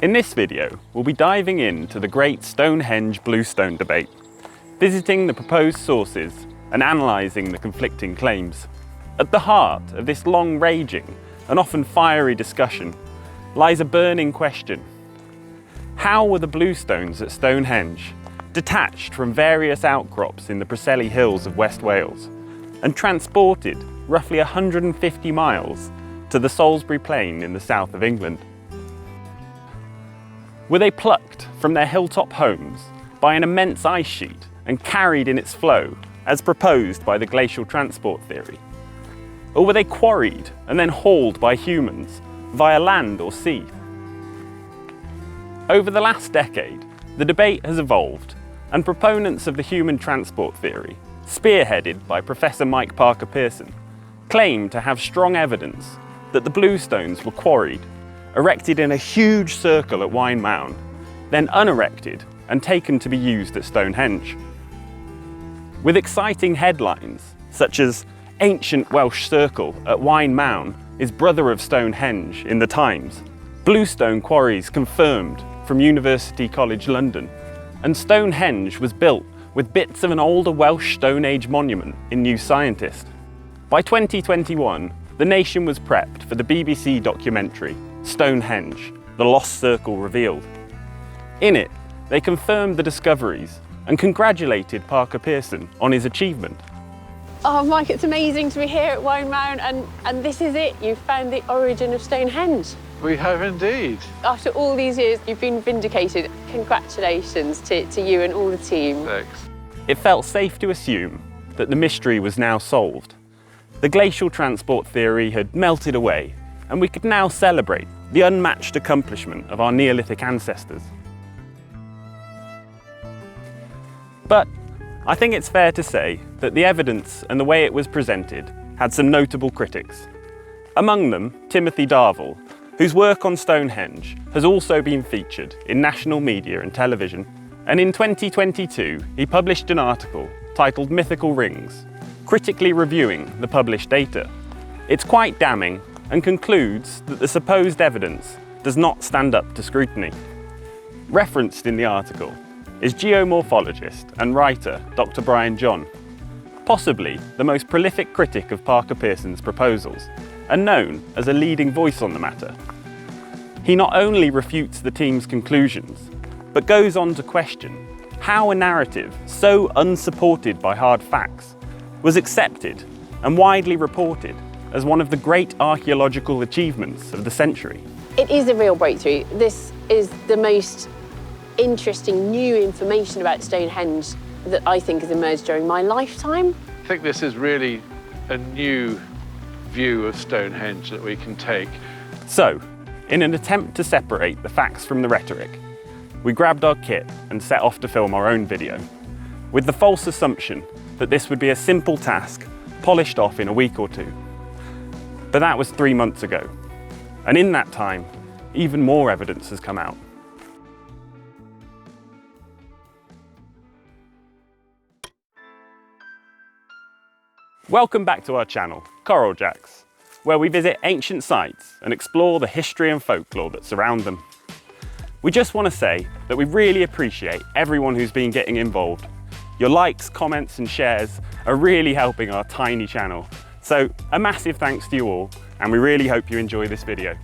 In this video, we'll be diving into the great Stonehenge Bluestone Debate, visiting the proposed sources and analysing the conflicting claims. At the heart of this long-raging and often fiery discussion lies a burning question. How were the bluestones at Stonehenge detached from various outcrops in the Preseli Hills of West Wales and transported roughly 150 miles to the Salisbury Plain in the south of England? Were they plucked from their hilltop homes by an immense ice sheet and carried in its flow as proposed by the glacial transport theory? Or were they quarried and then hauled by humans via land or sea? Over the last decade, the debate has evolved, and proponents of the human transport theory, spearheaded by Professor Mike Parker Pearson, claim to have strong evidence that the bluestones were quarried, erected in a huge circle at Waun Mawn, then unerected and taken to be used at Stonehenge. With exciting headlines such as "Ancient Welsh Circle at Waun Mawn is brother of Stonehenge" in the Times, "Bluestone quarries confirmed from University College London," and "Stonehenge was built with bits of an older Welsh Stone Age monument in New Scientist." By 2021, the nation was prepped for the BBC documentary Stonehenge, The Lost Circle Revealed. In it, they confirmed the discoveries and congratulated Parker Pearson on his achievement. Oh, Mike, it's amazing to be here at Waun Mawn, and this is it. You've found the origin of Stonehenge. We have indeed. After all these years, you've been vindicated. Congratulations to you and all the team. Thanks. It felt safe to assume that the mystery was now solved. The glacial transport theory had melted away, and we could now celebrate the unmatched accomplishment of our Neolithic ancestors. But I think it's fair to say that the evidence and the way it was presented had some notable critics. Among them, Timothy Darvall, whose work on Stonehenge has also been featured in national media and television. And in 2022, he published an article titled "Mythical Rings," critically reviewing the published data. It's quite damning and concludes that the supposed evidence does not stand up to scrutiny. Referenced in the article is geomorphologist and writer Dr. Brian John, possibly the most prolific critic of Parker Pearson's proposals, and known as a leading voice on the matter. He not only refutes the team's conclusions, but goes on to question how a narrative so unsupported by hard facts was accepted and widely reported as one of the great archaeological achievements of the century. It is a real breakthrough. This is the most interesting new information about Stonehenge that I think has emerged during my lifetime. I think this is really a new view of Stonehenge that we can take. So, in an attempt to separate the facts from the rhetoric, we grabbed our kit and set off to film our own video, with the false assumption that this would be a simple task polished off in a week or two. But that was 3 months ago, and in that time, even more evidence has come out. Welcome back to our channel, Coral Jacks, where we visit ancient sites and explore the history and folklore that surround them. We just want to say that we really appreciate everyone who's been getting involved. Your likes, comments and shares are really helping our tiny channel. So a massive thanks to you all, and we really hope you enjoy this video.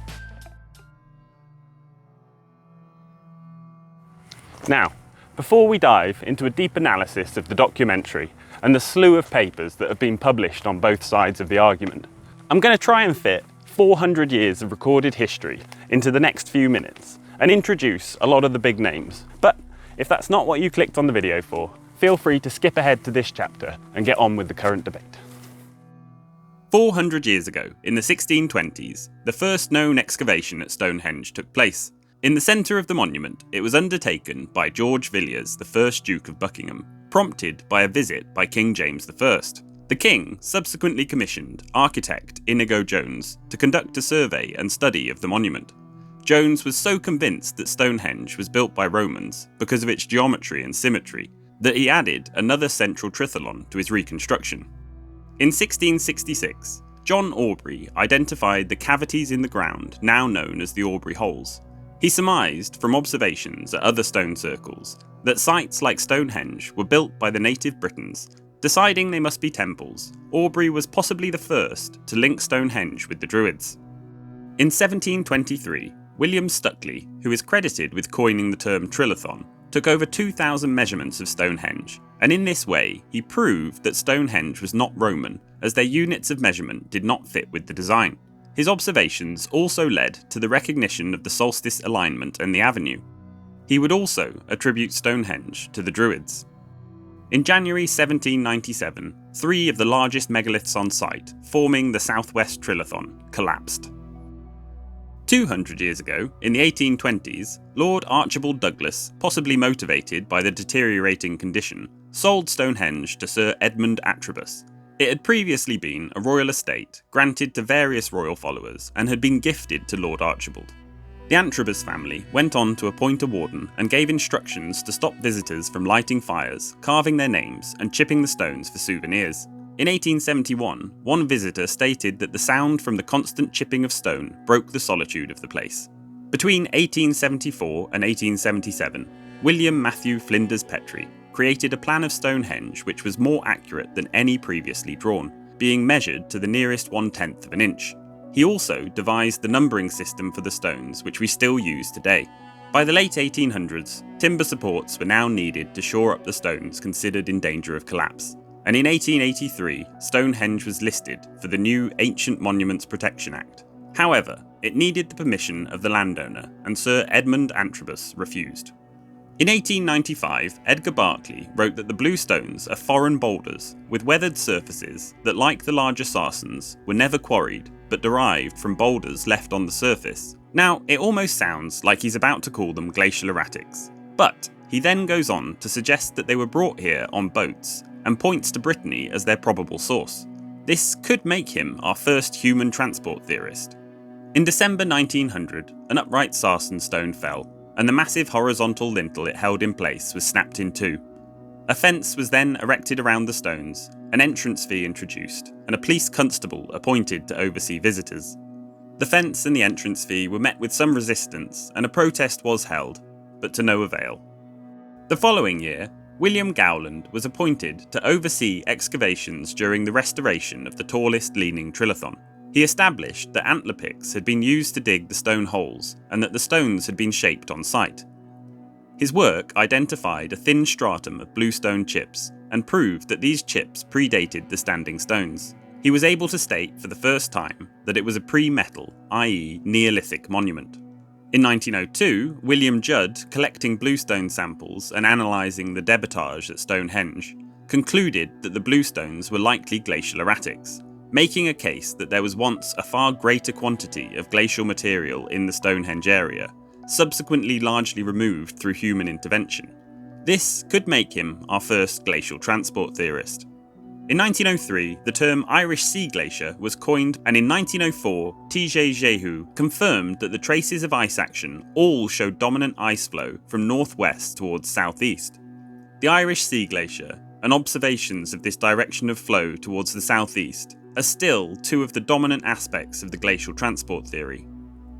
Now, before we dive into a deep analysis of the documentary and the slew of papers that have been published on both sides of the argument, I'm going to try and fit 400 years of recorded history into the next few minutes and introduce a lot of the big names. But if that's not what you clicked on the video for, feel free to skip ahead to this chapter and get on with the current debate. 400 years ago, in the 1620s, the first known excavation at Stonehenge took place. In the centre of the monument, it was undertaken by George Villiers, the first Duke of Buckingham, prompted by a visit by King James I. The King subsequently commissioned architect Inigo Jones to conduct a survey and study of the monument. Jones was so convinced that Stonehenge was built by Romans because of its geometry and symmetry that he added another central tritholon to his reconstruction. In 1666, John Aubrey identified the cavities in the ground now known as the Aubrey Holes. He surmised from observations at other stone circles that sites like Stonehenge were built by the native Britons. Deciding they must be temples, Aubrey was possibly the first to link Stonehenge with the Druids. In 1723, William Stuckley, who is credited with coining the term trilothon, took over 2,000 measurements of Stonehenge, and in this way he proved that Stonehenge was not Roman, as their units of measurement did not fit with the design. His observations also led to the recognition of the solstice alignment and the avenue. He would also attribute Stonehenge to the Druids. In January 1797, 3 of the largest megaliths on site, forming the southwest trilothon, collapsed. 200 years ago, in the 1820s, Lord Archibald Douglas, possibly motivated by the deteriorating condition, sold Stonehenge to Sir Edmund Atribus. It had previously been a royal estate, granted to various royal followers, and had been gifted to Lord Archibald. The Antrobus family went on to appoint a warden and gave instructions to stop visitors from lighting fires, carving their names, and chipping the stones for souvenirs. In 1871, one visitor stated that the sound from the constant chipping of stone broke the solitude of the place. Between 1874 and 1877, William Matthew Flinders Petrie created a plan of Stonehenge which was more accurate than any previously drawn, being measured to the nearest 1/10 of an inch. He also devised the numbering system for the stones, which we still use today. By the late 1800s, timber supports were now needed to shore up the stones considered in danger of collapse, and in 1883, Stonehenge was listed for the new Ancient Monuments Protection Act. However, it needed the permission of the landowner, and Sir Edmund Antrobus refused. In 1895, Edgar Barclay wrote that the bluestones are foreign boulders with weathered surfaces that, like the larger sarsens, were never quarried but derived from boulders left on the surface. Now, it almost sounds like he's about to call them glacial erratics, but he then goes on to suggest that they were brought here on boats and points to Brittany as their probable source. This could make him our first human transport theorist. In December 1900, an upright sarsen stone fell, and the massive horizontal lintel it held in place was snapped in two. A fence was then erected around the stones, an entrance fee introduced, and a police constable appointed to oversee visitors. The fence and the entrance fee were met with some resistance, and a protest was held, but to no avail. The following year, William Gowland was appointed to oversee excavations during the restoration of the tallest leaning trilothon. He established that antler picks had been used to dig the stone holes and that the stones had been shaped on site. His work identified a thin stratum of bluestone chips and proved that these chips predated the standing stones. He was able to state for the first time that it was a pre-metal, i.e. Neolithic monument. In 1902, William Judd, collecting bluestone samples and analysing the debitage at Stonehenge, concluded that the bluestones were likely glacial erratics, making a case that there was once a far greater quantity of glacial material in the Stonehenge area, subsequently largely removed through human intervention. This could make him our first glacial transport theorist. In 1903, the term Irish Sea Glacier was coined, and in 1904, T.J. Jehu confirmed that the traces of ice action all showed dominant ice flow from northwest towards southeast. The Irish Sea Glacier and observations of this direction of flow towards the southeast are still two of the dominant aspects of the glacial transport theory.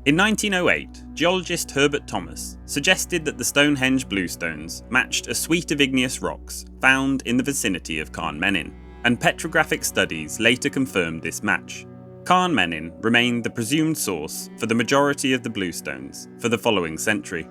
In 1908, geologist Herbert Thomas suggested that the Stonehenge bluestones matched a suite of igneous rocks found in the vicinity of Carn, and petrographic studies later confirmed this match. Carn remained the presumed source for the majority of the bluestones for the following century.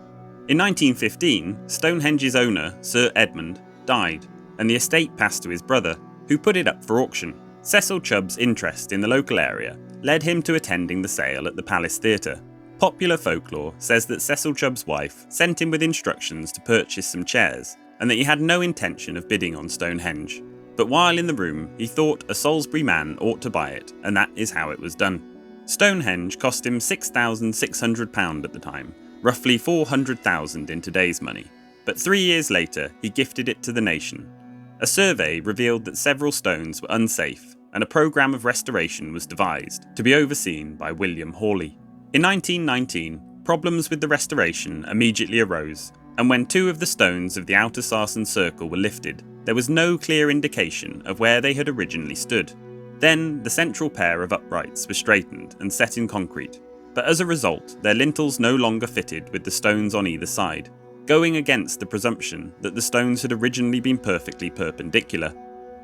In 1915, Stonehenge's owner, Sir Edmund, died, and the estate passed to his brother, who put it up for auction. Cecil Chubb's interest in the local area led him to attending the sale at the Palace Theatre. Popular folklore says that Cecil Chubb's wife sent him with instructions to purchase some chairs, and that he had no intention of bidding on Stonehenge. But while in the room, he thought a Salisbury man ought to buy it, and that is how it was done. Stonehenge cost him £6,600 at the time, roughly $400,000 in today's money. But 3 years later, he gifted it to the nation. A survey revealed that several stones were unsafe, and a programme of restoration was devised, to be overseen by William Hawley. In 1919, problems with the restoration immediately arose, and when 2 of the stones of the outer sarsen circle were lifted, there was no clear indication of where they had originally stood. Then the central pair of uprights were straightened and set in concrete. but as a result, their lintels no longer fitted with the stones on either side, going against the presumption that the stones had originally been perfectly perpendicular.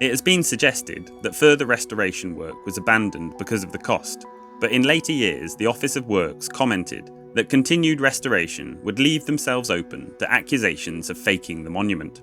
It has been suggested that further restoration work was abandoned because of the cost, but in later years the Office of Works commented that continued restoration would leave themselves open to accusations of faking the monument.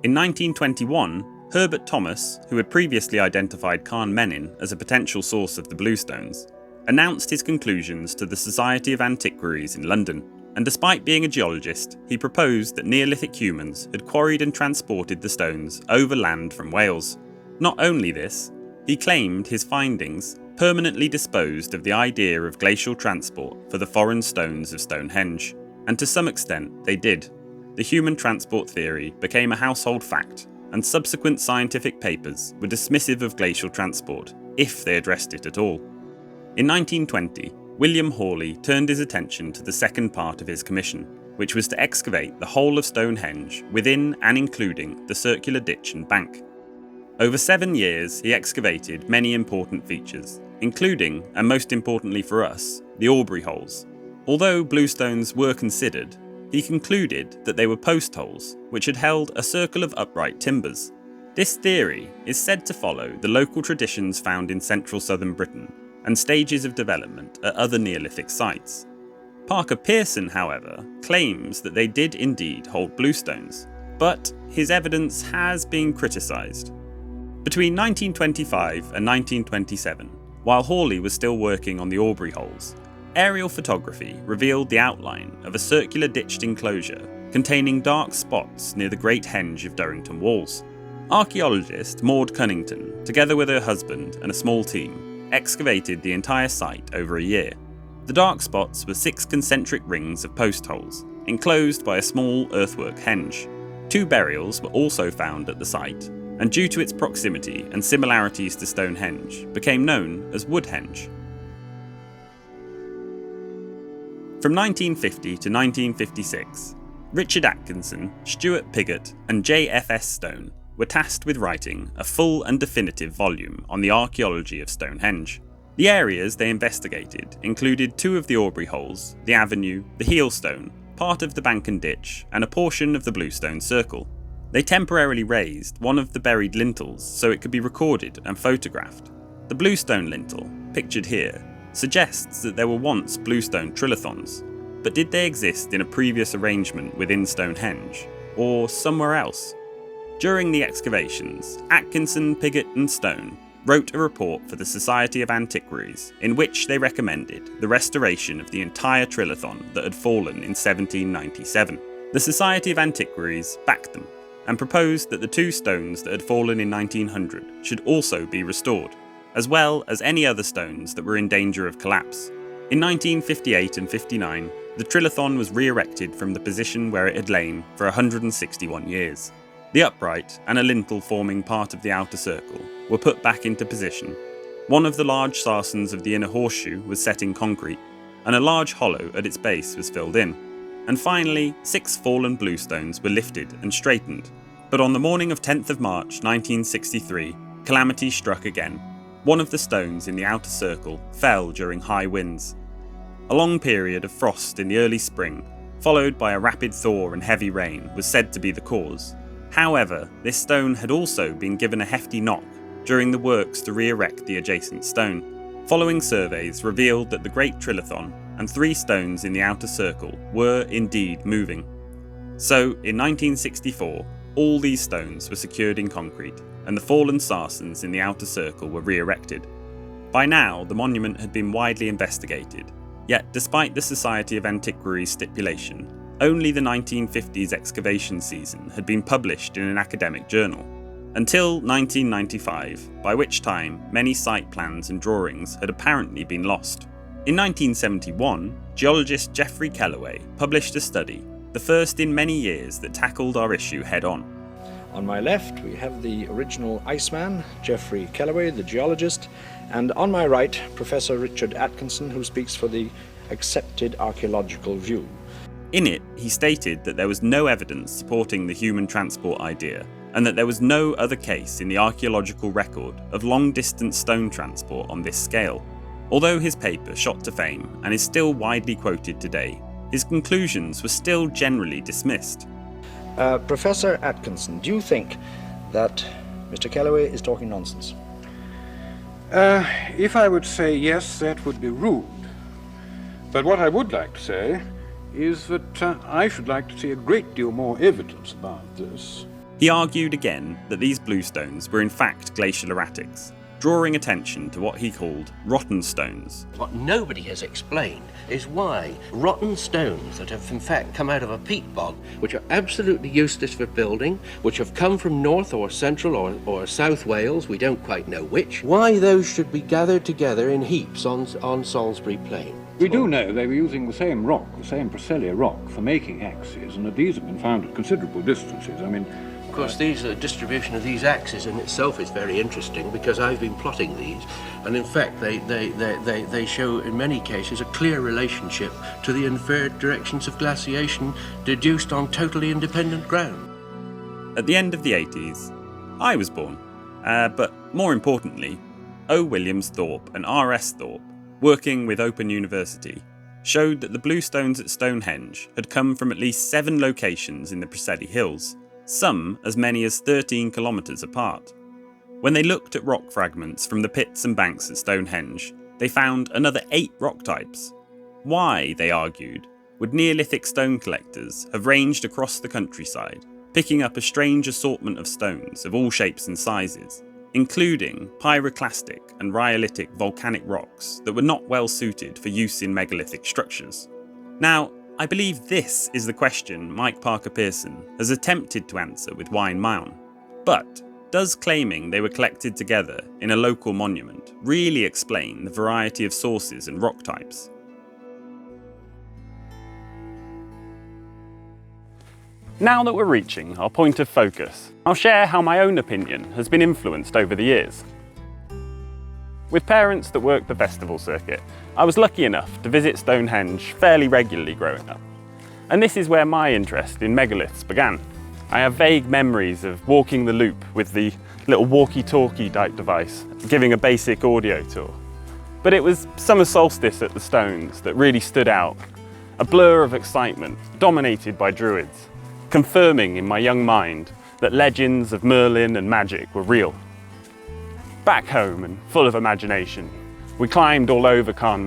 In 1921, Herbert Thomas, who had previously identified Carn as a potential source of the bluestones, announced his conclusions to the Society of Antiquaries in London, and despite being a geologist, he proposed that Neolithic humans had quarried and transported the stones overland from Wales. Not only this, he claimed his findings permanently disposed of the idea of glacial transport for the foreign stones of Stonehenge, and to some extent they did. The human transport theory became a household fact, and subsequent scientific papers were dismissive of glacial transport, if they addressed it at all. In 1920, William Hawley turned his attention to the second part of his commission, which was to excavate the whole of Stonehenge within and including the circular ditch and bank. Over 7 years, he excavated many important features, including, and most importantly for us, the Aubrey holes. Although bluestones were considered, he concluded that they were post holes, which had held a circle of upright timbers. This theory is said to follow the local traditions found in central southern Britain and stages of development at other Neolithic sites. Parker Pearson, however, claims that they did indeed hold bluestones, but his evidence has been criticised. Between 1925 and 1927, while Hawley was still working on the Aubrey holes, aerial photography revealed the outline of a circular ditched enclosure containing dark spots near the Great Henge of Durrington Walls. Archaeologist Maud Cunnington, together with her husband and a small team, excavated the entire site over a year. The dark spots were 6 concentric rings of post holes, enclosed by a small earthwork henge. 2 burials were also found at the site, and due to its proximity and similarities to Stonehenge, became known as Woodhenge. From 1950 to 1956, Richard Atkinson, Stuart Pigott, and J.F.S. Stone were tasked with writing a full and definitive volume on the archaeology of Stonehenge. The areas they investigated included 2 of the Aubrey holes, the avenue, the heelstone, part of the bank and ditch, and a portion of the bluestone circle. They temporarily raised one of the buried lintels so it could be recorded and photographed. The bluestone lintel, pictured here, suggests that there were once bluestone trilithons, but did they exist in a previous arrangement within Stonehenge, or somewhere else? During the excavations, Atkinson, Pigott and Stone wrote a report for the Society of Antiquaries in which they recommended the restoration of the entire trilithon that had fallen in 1797. The Society of Antiquaries backed them and proposed that the 2 stones that had fallen in 1900 should also be restored, as well as any other stones that were in danger of collapse. In 1958 and 59, the trilithon was re-erected from the position where it had lain for 161 years. The upright and a lintel forming part of the outer circle were put back into position. One of the large sarsens of the inner horseshoe was set in concrete, and a large hollow at its base was filled in. And finally, 6 fallen bluestones were lifted and straightened. But on the morning of 10th of March 1963, calamity struck again. One of the stones in the outer circle fell during high winds. A long period of frost in the early spring, followed by a rapid thaw and heavy rain, was said to be the cause. However, this stone had also been given a hefty knock during the works to re-erect the adjacent stone. Following surveys revealed that the Great Trilithon and 3 stones in the outer circle were indeed moving. So, in 1964, all these stones were secured in concrete, and the fallen sarsens in the outer circle were re-erected. By now, the monument had been widely investigated, yet despite the Society of Antiquaries stipulation, only the 1950s excavation season had been published in an academic journal, until 1995, by which time many site plans and drawings had apparently been lost. In 1971, geologist Geoffrey Kellaway published a study, the first in many years that tackled our issue head-on. On my left, we have the original Iceman, Geoffrey Kellaway, the geologist, and on my right, Professor Richard Atkinson, who speaks for the accepted archaeological view. In it, he stated that there was no evidence supporting the human transport idea, and that there was no other case in the archaeological record of long-distance stone transport on this scale. Although his paper shot to fame and is still widely quoted today, his conclusions were still generally dismissed. Professor Atkinson, do you think that Mr. Kellaway is talking nonsense? If I would say yes, that would be rude. But what I would like to say is that I should like to see a great deal more evidence about this. He argued again that these bluestones were in fact glacial erratics, drawing attention to what he called rotten stones. What nobody has explained is why rotten stones that have in fact come out of a peat bog, which are absolutely useless for building, which have come from North or Central or South Wales, we don't quite know which, why those should be gathered together in heaps on Salisbury Plain. We do know they were using the same rock, the same Preseli rock, for making axes, and that these have been found at considerable distances. Of course, the distribution of these axes in itself is very interesting because I've been plotting these, and in fact they show in many cases a clear relationship to the inferred directions of glaciation deduced on totally independent ground. At the end of the 80s, I was born, but more importantly, O. Williams Thorpe and R.S. Thorpe, working with Open University, showed that the bluestones at Stonehenge had come from at least 7 locations in the Preseli Hills, some as many as 13 kilometres apart. When they looked at rock fragments from the pits and banks at Stonehenge, they found another 8 rock types. Why, they argued, would Neolithic stone collectors have ranged across the countryside, picking up a strange assortment of stones of all shapes and sizes, including pyroclastic and rhyolitic volcanic rocks that were not well suited for use in megalithic structures? Now, I believe this is the question Mike Parker Pearson has attempted to answer with Waun Mawn. But does claiming they were collected together in a local monument really explain the variety of sources and rock types? Now that we're reaching our point of focus, I'll share how my own opinion has been influenced over the years. With parents that worked the festival circuit, I was lucky enough to visit Stonehenge fairly regularly growing up. And this is where my interest in megaliths began. I have vague memories of walking the loop with the little walkie-talkie type device, giving a basic audio tour. But it was summer solstice at the stones that really stood out, a blur of excitement dominated by druids, confirming in my young mind that legends of Merlin and magic were real. Back home and full of imagination, we climbed all over Carn,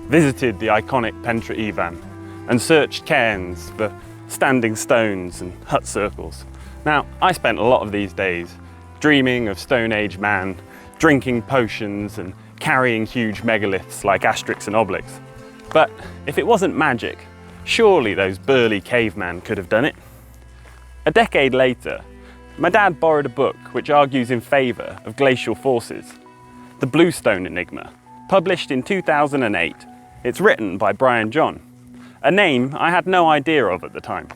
visited the iconic Pentre Ifan, and searched cairns for standing stones and hut circles. Now, I spent a lot of these days dreaming of Stone Age man, drinking potions and carrying huge megaliths like Asterix and Obelix. But if it wasn't magic, surely those burly cavemen could have done it. A decade later, my dad borrowed a book which argues in favour of glacial forces, The Bluestone Enigma, published in 2008. It's written by Brian John, a name I had no idea of at the time.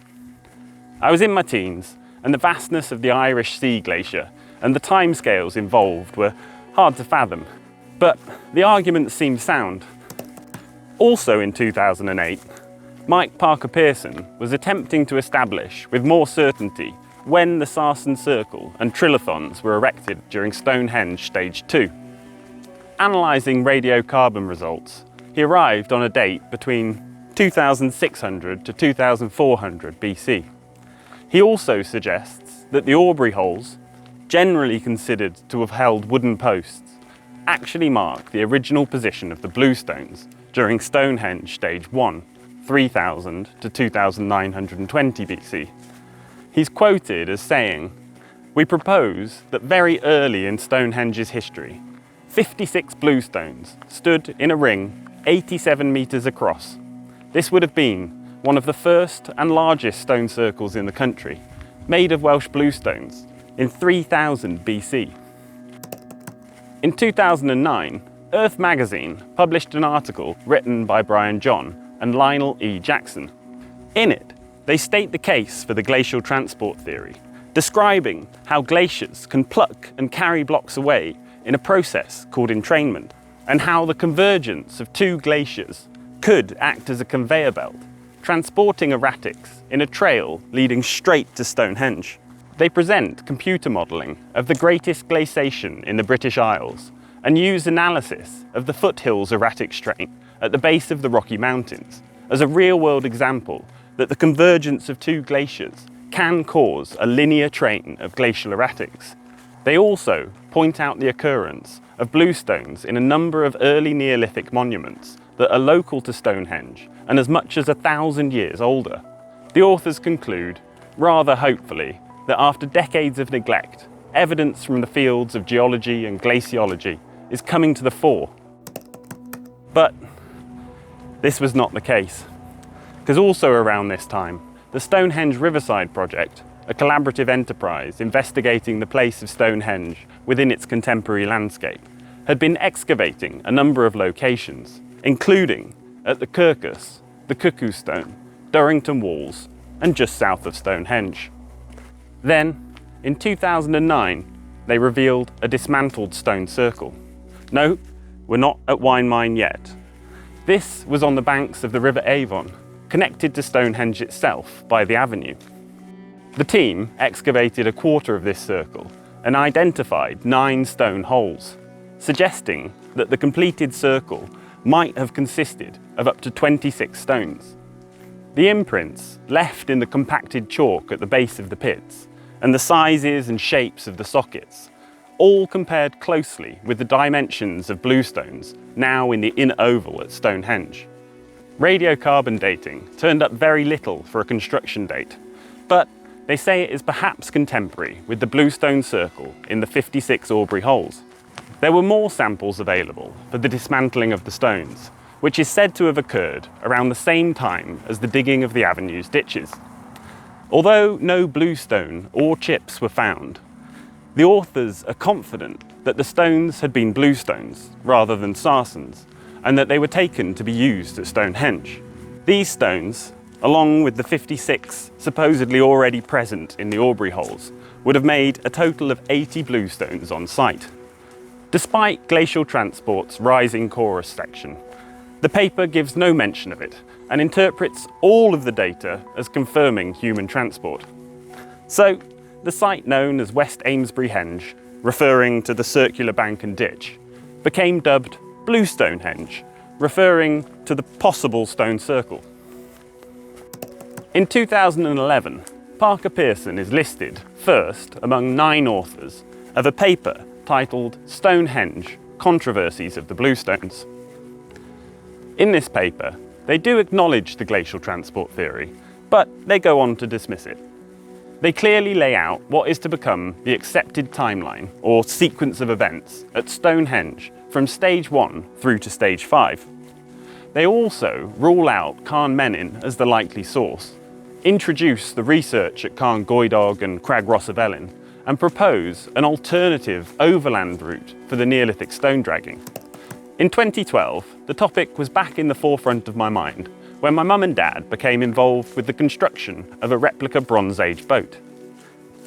I was in my teens, and the vastness of the Irish Sea Glacier and the timescales involved were hard to fathom, but the arguments seemed sound. Also in 2008, Mike Parker Pearson was attempting to establish with more certainty when the Sarsen Circle and Trilithons were erected during Stonehenge Stage 2. Analysing radiocarbon results, he arrived on a date between 2600 to 2400 BC. He also suggests that the Aubrey holes, generally considered to have held wooden posts, actually mark the original position of the bluestones during Stonehenge Stage 1, 3000 to 2920 BC. He's quoted as saying, "We propose that very early in Stonehenge's history, 56 bluestones stood in a ring 87 metres across. This would have been one of the first and largest stone circles in the country, made of Welsh bluestones in 3000 BC. In 2009, Earth magazine published an article written by Brian John and Lionel E. Jackson. In it, they state the case for the glacial transport theory, describing how glaciers can pluck and carry blocks away in a process called entrainment, and how the convergence of 2 glaciers could act as a conveyor belt, transporting erratics in a trail leading straight to Stonehenge. They present computer modelling of the greatest glaciation in the British Isles and used analysis of the foothills erratic strain at the base of the Rocky Mountains as a real-world example that the convergence of two glaciers can cause a linear train of glacial erratics. They also point out the occurrence of bluestones in a number of early Neolithic monuments that are local to Stonehenge and as much as 1,000 years older. The authors conclude, rather hopefully, that after decades of neglect, evidence from the fields of geology and glaciology is coming to the fore. But this was not the case, because also around this time, the Stonehenge Riverside Project, a collaborative enterprise investigating the place of Stonehenge within its contemporary landscape, had been excavating a number of locations, including at the Kirkus, the Cuckoo Stone, Durrington Walls, and just south of Stonehenge. Then, in 2009, they revealed a dismantled stone circle. No, we're not at Waun Mawn yet. This was on the banks of the River Avon, connected to Stonehenge itself by the avenue. The team excavated a quarter of this circle and identified 9 stone holes, suggesting that the completed circle might have consisted of up to 26 stones. The imprints left in the compacted chalk at the base of the pits and the sizes and shapes of the sockets all compared closely with the dimensions of bluestones now in the inner oval at Stonehenge. Radiocarbon dating turned up very little for a construction date, but they say it is perhaps contemporary with the bluestone circle in the 56 Aubrey holes. There were more samples available for the dismantling of the stones, which is said to have occurred around the same time as the digging of the avenue's ditches. Although no bluestone or chips were found, the authors are confident that the stones had been bluestones rather than sarsens, and that they were taken to be used at Stonehenge. These stones, along with the 56 supposedly already present in the Aubrey holes, would have made a total of 80 bluestones on site. Despite glacial transport's rising chorus section, the paper gives no mention of it and interprets all of the data as confirming human transport. So, the site known as West Amesbury Henge, referring to the circular bank and ditch, became dubbed Bluestone Henge, referring to the possible stone circle. In 2011, Parker Pearson is listed first among 9 authors of a paper titled Stonehenge, Controversies of the Bluestones. In this paper, they do acknowledge the glacial transport theory, but they go on to dismiss it. They clearly lay out what is to become the accepted timeline or sequence of events at Stonehenge from stage 1 through to stage 5. They also rule out Carn as the likely source, introduce the research at Carn Goedog and Rhos, and propose an alternative overland route for the Neolithic stone dragging. In 2012, the topic was back in the forefront of my mind when my mum and dad became involved with the construction of a replica Bronze Age boat.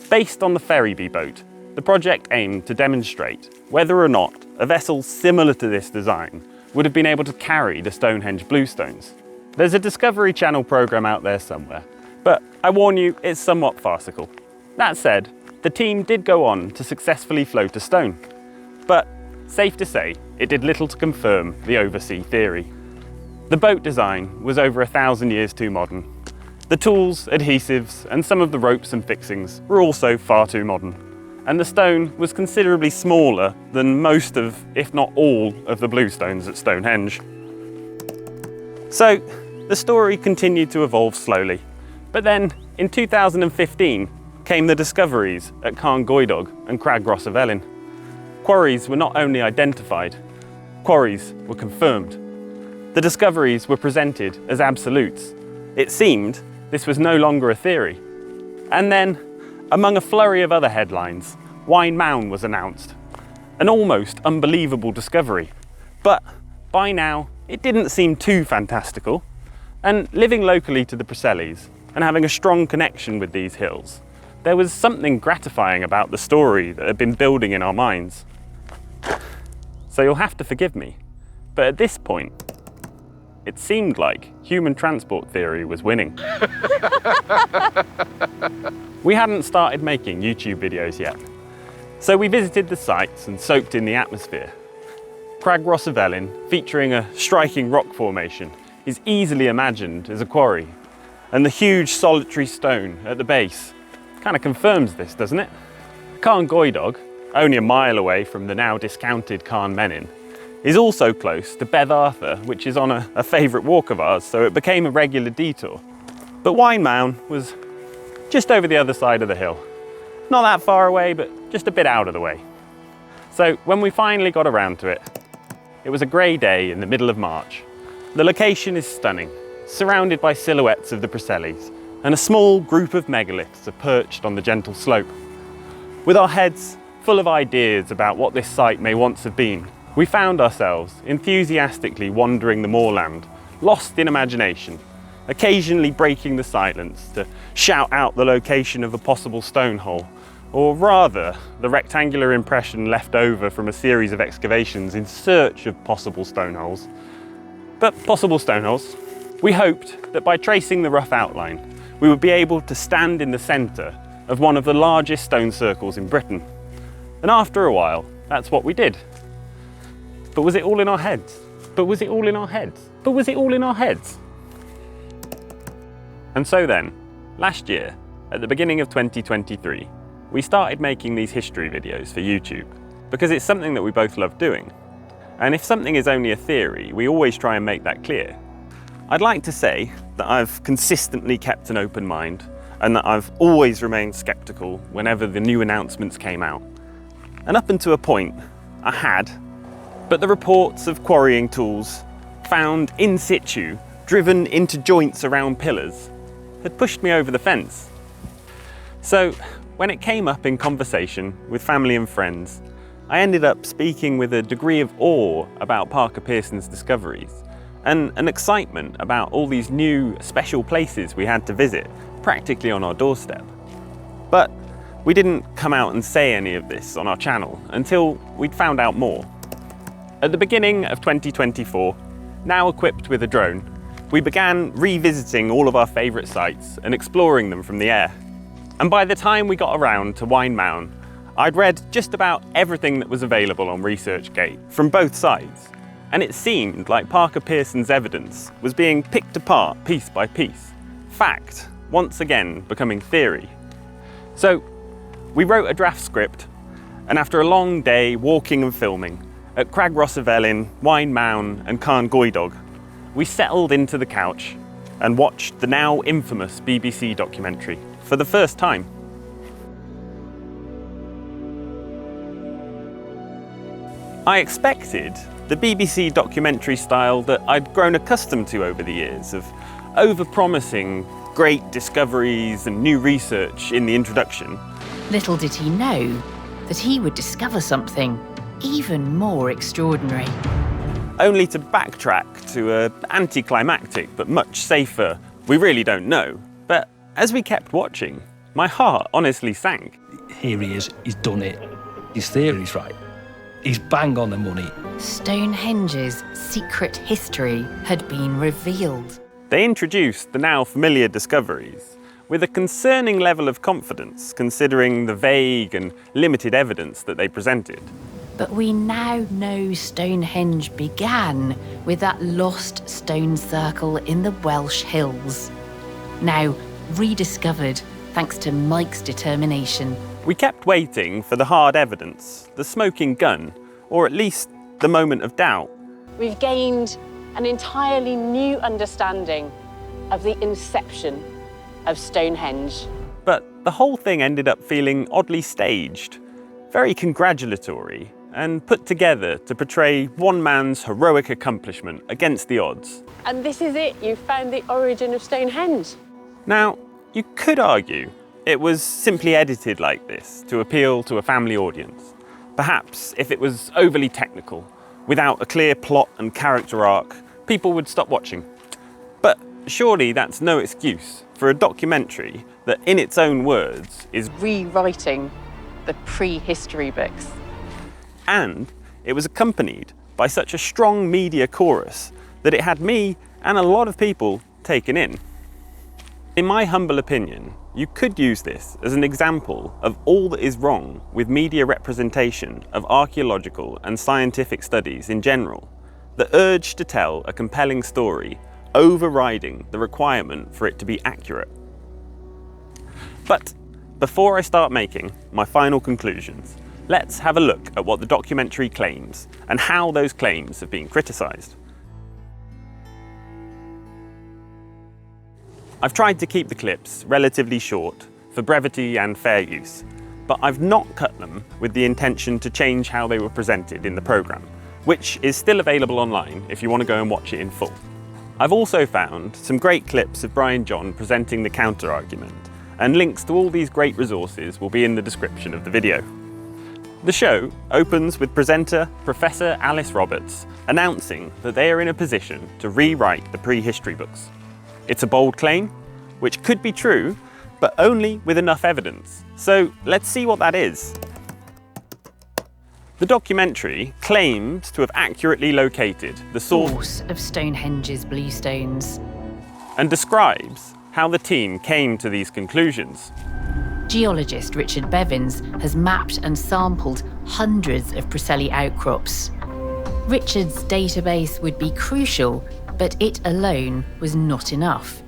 Based on the Ferriby boat, the project aimed to demonstrate whether or not a vessel similar to this design would have been able to carry the Stonehenge bluestones. There's a Discovery Channel programme out there somewhere, but I warn you, it's somewhat farcical. That said, the team did go on to successfully float a stone, but safe to say, it did little to confirm the oversea theory. The boat design was over 1,000 years too modern. The tools, adhesives, and some of the ropes and fixings were also far too modern, and the stone was considerably smaller than most of, if not all, of the bluestones at Stonehenge. So, the story continued to evolve slowly, but then, in 2015, came the discoveries at Carn Goedog and Rhos. Quarries were not only identified, quarries were confirmed. The discoveries were presented as absolutes. It seemed this was no longer a theory. And then, among a flurry of other headlines, Waun Mawn was announced. An almost unbelievable discovery. But by now, it didn't seem too fantastical. And living locally to the Preselis and having a strong connection with these hills, there was something gratifying about the story that had been building in our minds. So you'll have to forgive me, but at this point, it seemed like human transport theory was winning. We hadn't started making YouTube videos yet, so we visited the sites and soaked in the atmosphere. Crag Rhos of Felin, featuring a striking rock formation, is easily imagined as a quarry. And the huge solitary stone at the base kind of confirms this, doesn't it? Carn Goedog, only a mile away from the now discounted Carn Menin, is also close to Beth Arthur, which is on a favourite walk of ours, so it became a regular detour. But Waun Mawn was just over the other side of the hill. Not that far away, but just a bit out of the way. So when we finally got around to it, it was a grey day in the middle of March. The location is stunning, surrounded by silhouettes of the Preselis, and a small group of megaliths are perched on the gentle slope. With our heads full of ideas about what this site may once have been, we found ourselves enthusiastically wandering the moorland, lost in imagination, occasionally breaking the silence to shout out the location of a possible stone hole, or rather, the rectangular impression left over from a series of excavations in search of possible stone holes. But possible stone holes. We hoped that by tracing the rough outline, we would be able to stand in the centre of one of the largest stone circles in Britain. And after a while, that's what we did. But was it all in our heads? But was it all in our heads? But was it all in our heads? And so then, last year, at the beginning of 2023, we started making these history videos for YouTube because it's something that we both love doing. And if something is only a theory, we always try and make that clear. I'd like to say that I've consistently kept an open mind and that I've always remained sceptical whenever the new announcements came out. And up until a point, I had, but the reports of quarrying tools found in situ, driven into joints around pillars, had pushed me over the fence. So when it came up in conversation with family and friends, I ended up speaking with a degree of awe about Parker Pearson's discoveries and an excitement about all these new special places we had to visit practically on our doorstep. But we didn't come out and say any of this on our channel until we'd found out more. At the beginning of 2024, now equipped with a drone, we began revisiting all of our favourite sites and exploring them from the air. And by the time we got around to Waun Mawn, I'd read just about everything that was available on ResearchGate from both sides, and it seemed like Parker Pearson's evidence was being picked apart piece by piece, fact once again becoming theory. So we wrote a draft script, and after a long day walking and filming at Crag Rhos of Felin, Waun Mawn and Carn Goedog, we settled into the couch and watched the now infamous BBC documentary for the first time. I expected the BBC documentary style that I'd grown accustomed to over the years of over-promising great discoveries and new research in the introduction. Little did he know that he would discover something even more extraordinary. Only to backtrack to an anticlimactic but much safer, we really don't know. But as we kept watching, my heart honestly sank. Here he is, he's done it. His theory's right. He's bang on the money. Stonehenge's secret history had been revealed. They introduced the now familiar discoveries with a concerning level of confidence considering the vague and limited evidence that they presented. But we now know Stonehenge began with that lost stone circle in the Welsh hills. Now rediscovered thanks to Mike's determination. We kept waiting for the hard evidence, the smoking gun, or at least the moment of doubt. We've gained an entirely new understanding of the inception of Stonehenge. But the whole thing ended up feeling oddly staged, very congratulatory, and put together to portray one man's heroic accomplishment against the odds. And this is it, you've found the origin of Stonehenge. Now, you could argue it was simply edited like this to appeal to a family audience. Perhaps if it was overly technical, without a clear plot and character arc, people would stop watching. But surely that's no excuse for a documentary that, in its own words, is Rewriting the prehistory books. And it was accompanied by such a strong media chorus that it had me and a lot of people taken in. In my humble opinion, you could use this as an example of all that is wrong with media representation of archaeological and scientific studies in general, the urge to tell a compelling story overriding the requirement for it to be accurate. But before I start making my final conclusions, let's have a look at what the documentary claims and how those claims have been criticised. I've tried to keep the clips relatively short for brevity and fair use, but I've not cut them with the intention to change how they were presented in the programme, which is still available online if you want to go and watch it in full. I've also found some great clips of Brian John presenting the counter-argument, and links to all these great resources will be in the description of the video. The show opens with presenter Professor Alice Roberts announcing that they are in a position to rewrite the prehistory books. It's a bold claim, which could be true, but only with enough evidence. So let's see what that is. The documentary claims to have accurately located the source of Stonehenge's bluestones and describes how the team came to these conclusions. Geologist Richard Bevins has mapped and sampled hundreds of Preseli outcrops. Richard's database would be crucial, but it alone was not enough.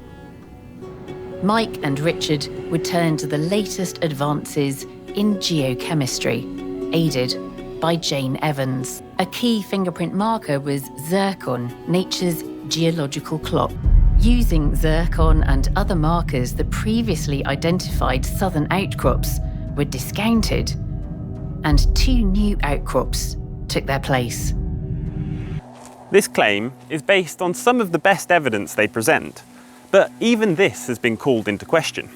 Mike and Richard would turn to the latest advances in geochemistry, aided by Jane Evans. A key fingerprint marker was zircon, nature's geological clock. Using zircon and other markers that previously identified southern outcrops were discounted, and 2 new outcrops took their place. This claim is based on some of the best evidence they present, but even this has been called into question.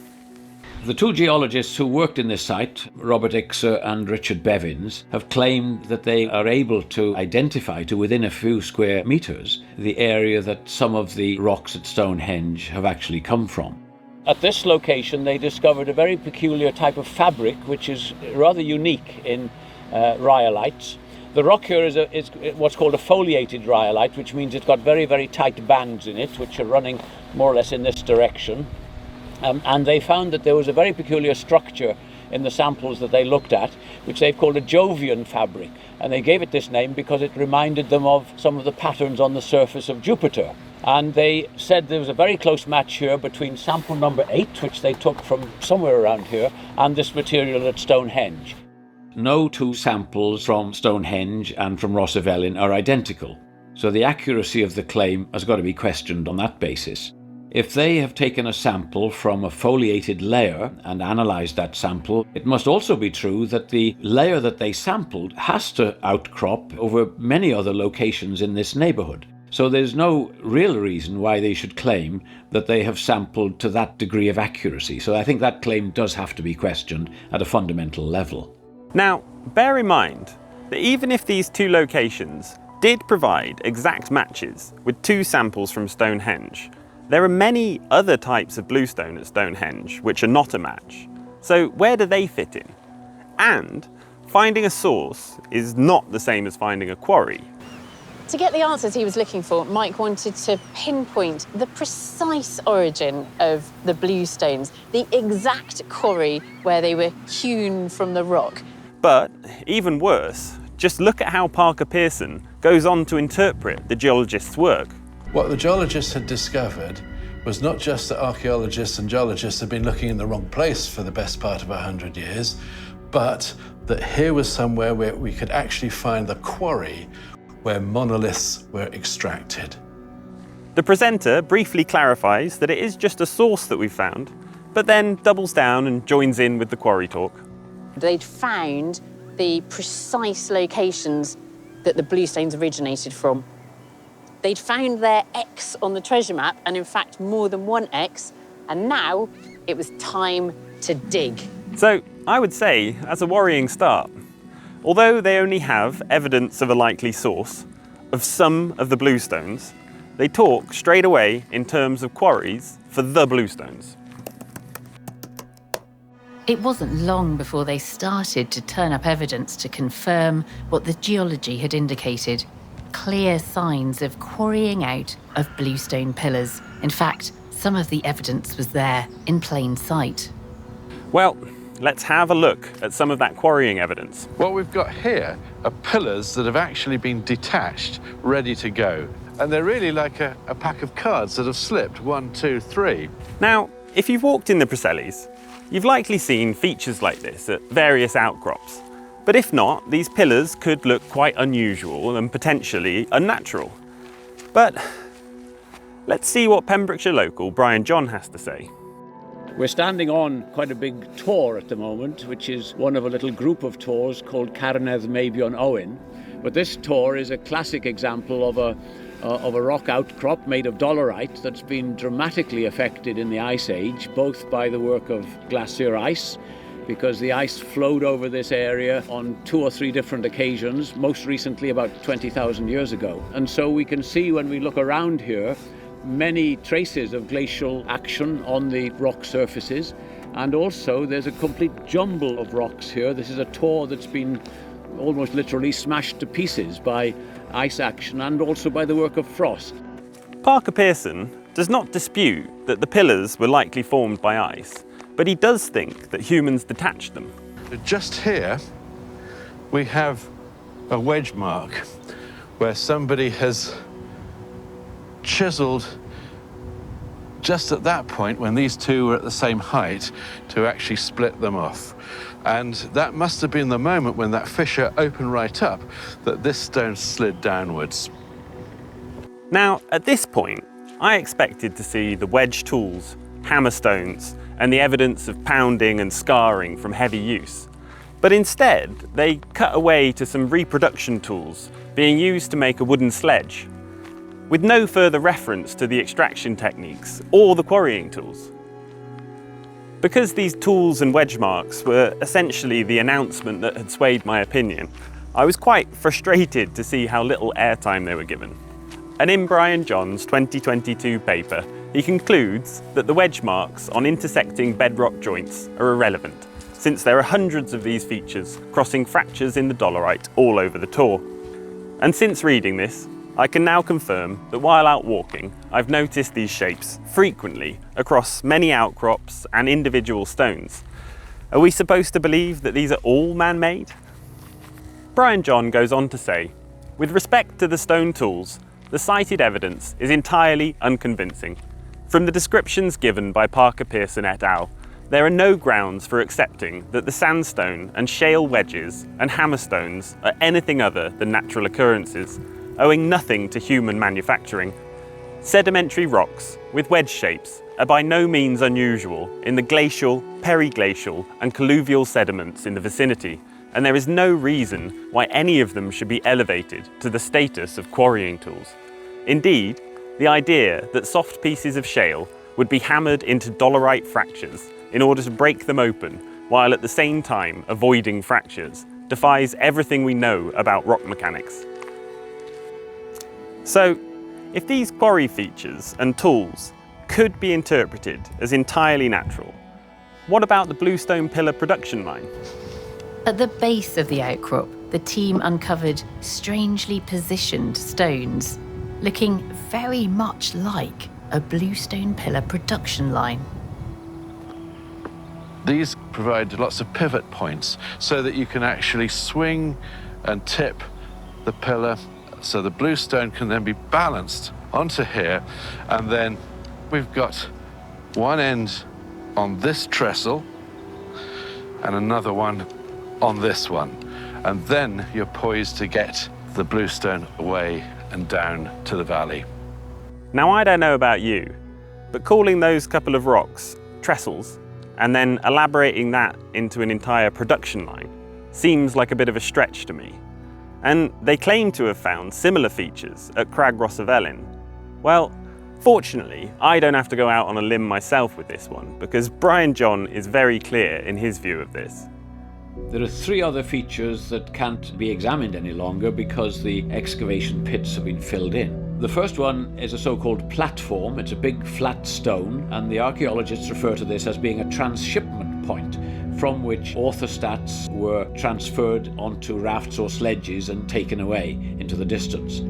The 2 geologists who worked in this site, Robert Ixer and Richard Bevins, have claimed that they are able to identify to within a few square metres the area that some of the rocks at Stonehenge have actually come from. At this location they discovered a very peculiar type of fabric which is rather unique in rhyolites. The rock here is what's called a foliated rhyolite, which means it's got very, very tight bands in it, which are running more or less in this direction. And they found that there was a very peculiar structure in the samples that they looked at, which they've called a Jovian fabric. And they gave it this name because it reminded them of some of the patterns on the surface of Jupiter. And they said there was a very close match here between sample number 8, which they took from somewhere around here, and this material at Stonehenge. No 2 samples from Stonehenge and from Rhos are identical, so the accuracy of the claim has got to be questioned on that basis. If they have taken a sample from a foliated layer and analysed that sample, it must also be true that the layer that they sampled has to outcrop over many other locations in this neighbourhood. So there's no real reason why they should claim that they have sampled to that degree of accuracy. So I think that claim does have to be questioned at a fundamental level. Now, bear in mind that even if these 2 locations did provide exact matches with 2 samples from Stonehenge, there are many other types of bluestone at Stonehenge which are not a match. So where do they fit in? And finding a source is not the same as finding a quarry. To get the answers he was looking for, Mike wanted to pinpoint the precise origin of the bluestones, the exact quarry where they were hewn from the rock. But even worse, just look at how Parker Pearson goes on to interpret the geologist's work. What the geologists had discovered was not just that archaeologists and geologists had been looking in the wrong place for the best part of 100 years, but that here was somewhere where we could actually find the quarry where monoliths were extracted. The presenter briefly clarifies that it is just a source that we've found, but then doubles down and joins in with the quarry talk. They'd found the precise locations that the bluestones originated from. They'd found their X on the treasure map, and in fact more than one X, and now it was time to dig. So I would say that's a worrying start. Although they only have evidence of a likely source of some of the bluestones, they talk straight away in terms of quarries for the bluestones. It wasn't long before they started to turn up evidence to confirm what the geology had indicated. Clear signs of quarrying out of bluestone pillars. In fact, some of the evidence was there in plain sight. Well, let's have a look at some of that quarrying evidence. What we've got here are pillars that have actually been detached, ready to go. And they're really like a pack of cards that have slipped, 1, 2, 3. Now, if you've walked in the Preselis, you've likely seen features like this at various outcrops. But if not, these pillars could look quite unusual and potentially unnatural. But let's see what Pembrokeshire local Brian John has to say. We're standing on quite a big tor at the moment, which is one of a little group of tors called Carn Meibion Owen. But this tor is a classic example of a rock outcrop made of dolerite that's been dramatically affected in the Ice Age, both by the work of glacier ice, because the ice flowed over this area on 2 or 3 different occasions, most recently about 20,000 years ago. And so we can see when we look around here, many traces of glacial action on the rock surfaces, and also there's a complete jumble of rocks here. This is a tor that's been almost literally smashed to pieces by ice action and also by the work of frost. Parker Pearson does not dispute that the pillars were likely formed by ice, but he does think that humans detached them. Just here, we have a wedge mark where somebody has chiseled just at that point when these two were at the same height to actually split them off. And that must have been the moment when that fissure opened right up that this stone slid downwards. Now, at this point, I expected to see the wedge tools, hammer stones, and the evidence of pounding and scarring from heavy use. But instead, they cut away to some reproduction tools being used to make a wooden sledge, with no further reference to the extraction techniques or the quarrying tools. Because these tools and wedge marks were essentially the announcement that had swayed my opinion, I was quite frustrated to see how little airtime they were given. And in Brian John's 2022 paper, he concludes that the wedge marks on intersecting bedrock joints are irrelevant, since there are hundreds of these features crossing fractures in the dolerite all over the tor. And since reading this, I can now confirm that while out walking, I've noticed these shapes frequently across many outcrops and individual stones. Are we supposed to believe that these are all man-made? Brian John goes on to say, with respect to the stone tools, the cited evidence is entirely unconvincing. From the descriptions given by Parker Pearson et al., there are no grounds for accepting that the sandstone and shale wedges and hammerstones are anything other than natural occurrences, owing nothing to human manufacturing. Sedimentary rocks with wedge shapes are by no means unusual in the glacial, periglacial and colluvial sediments in the vicinity, and there is no reason why any of them should be elevated to the status of quarrying tools. Indeed, the idea that soft pieces of shale would be hammered into dolerite fractures in order to break them open while at the same time avoiding fractures defies everything we know about rock mechanics. So, if these quarry features and tools could be interpreted as entirely natural, what about the bluestone pillar production line? At the base of the outcrop, the team uncovered strangely positioned stones, looking very much like a bluestone pillar production line. These provide lots of pivot points so that you can actually swing and tip the pillar so the bluestone can then be balanced onto here, and then we've got one end on this trestle and another one on this one, and then you're poised to get the bluestone away and down to the valley. Now, I don't know about you, but calling those couple of rocks trestles and then elaborating that into an entire production line seems like a bit of a stretch to me. And they claim to have found similar features at Crag Rhos of Felin. Well, fortunately, I don't have to go out on a limb myself with this one, because Brian John is very clear in his view of this. There are 3 other features that can't be examined any longer because the excavation pits have been filled in. The first one is a so-called platform. It's a big flat stone, and the archaeologists refer to this as being a transshipment point from which orthostats were transferred onto rafts or sledges and taken away into the distance.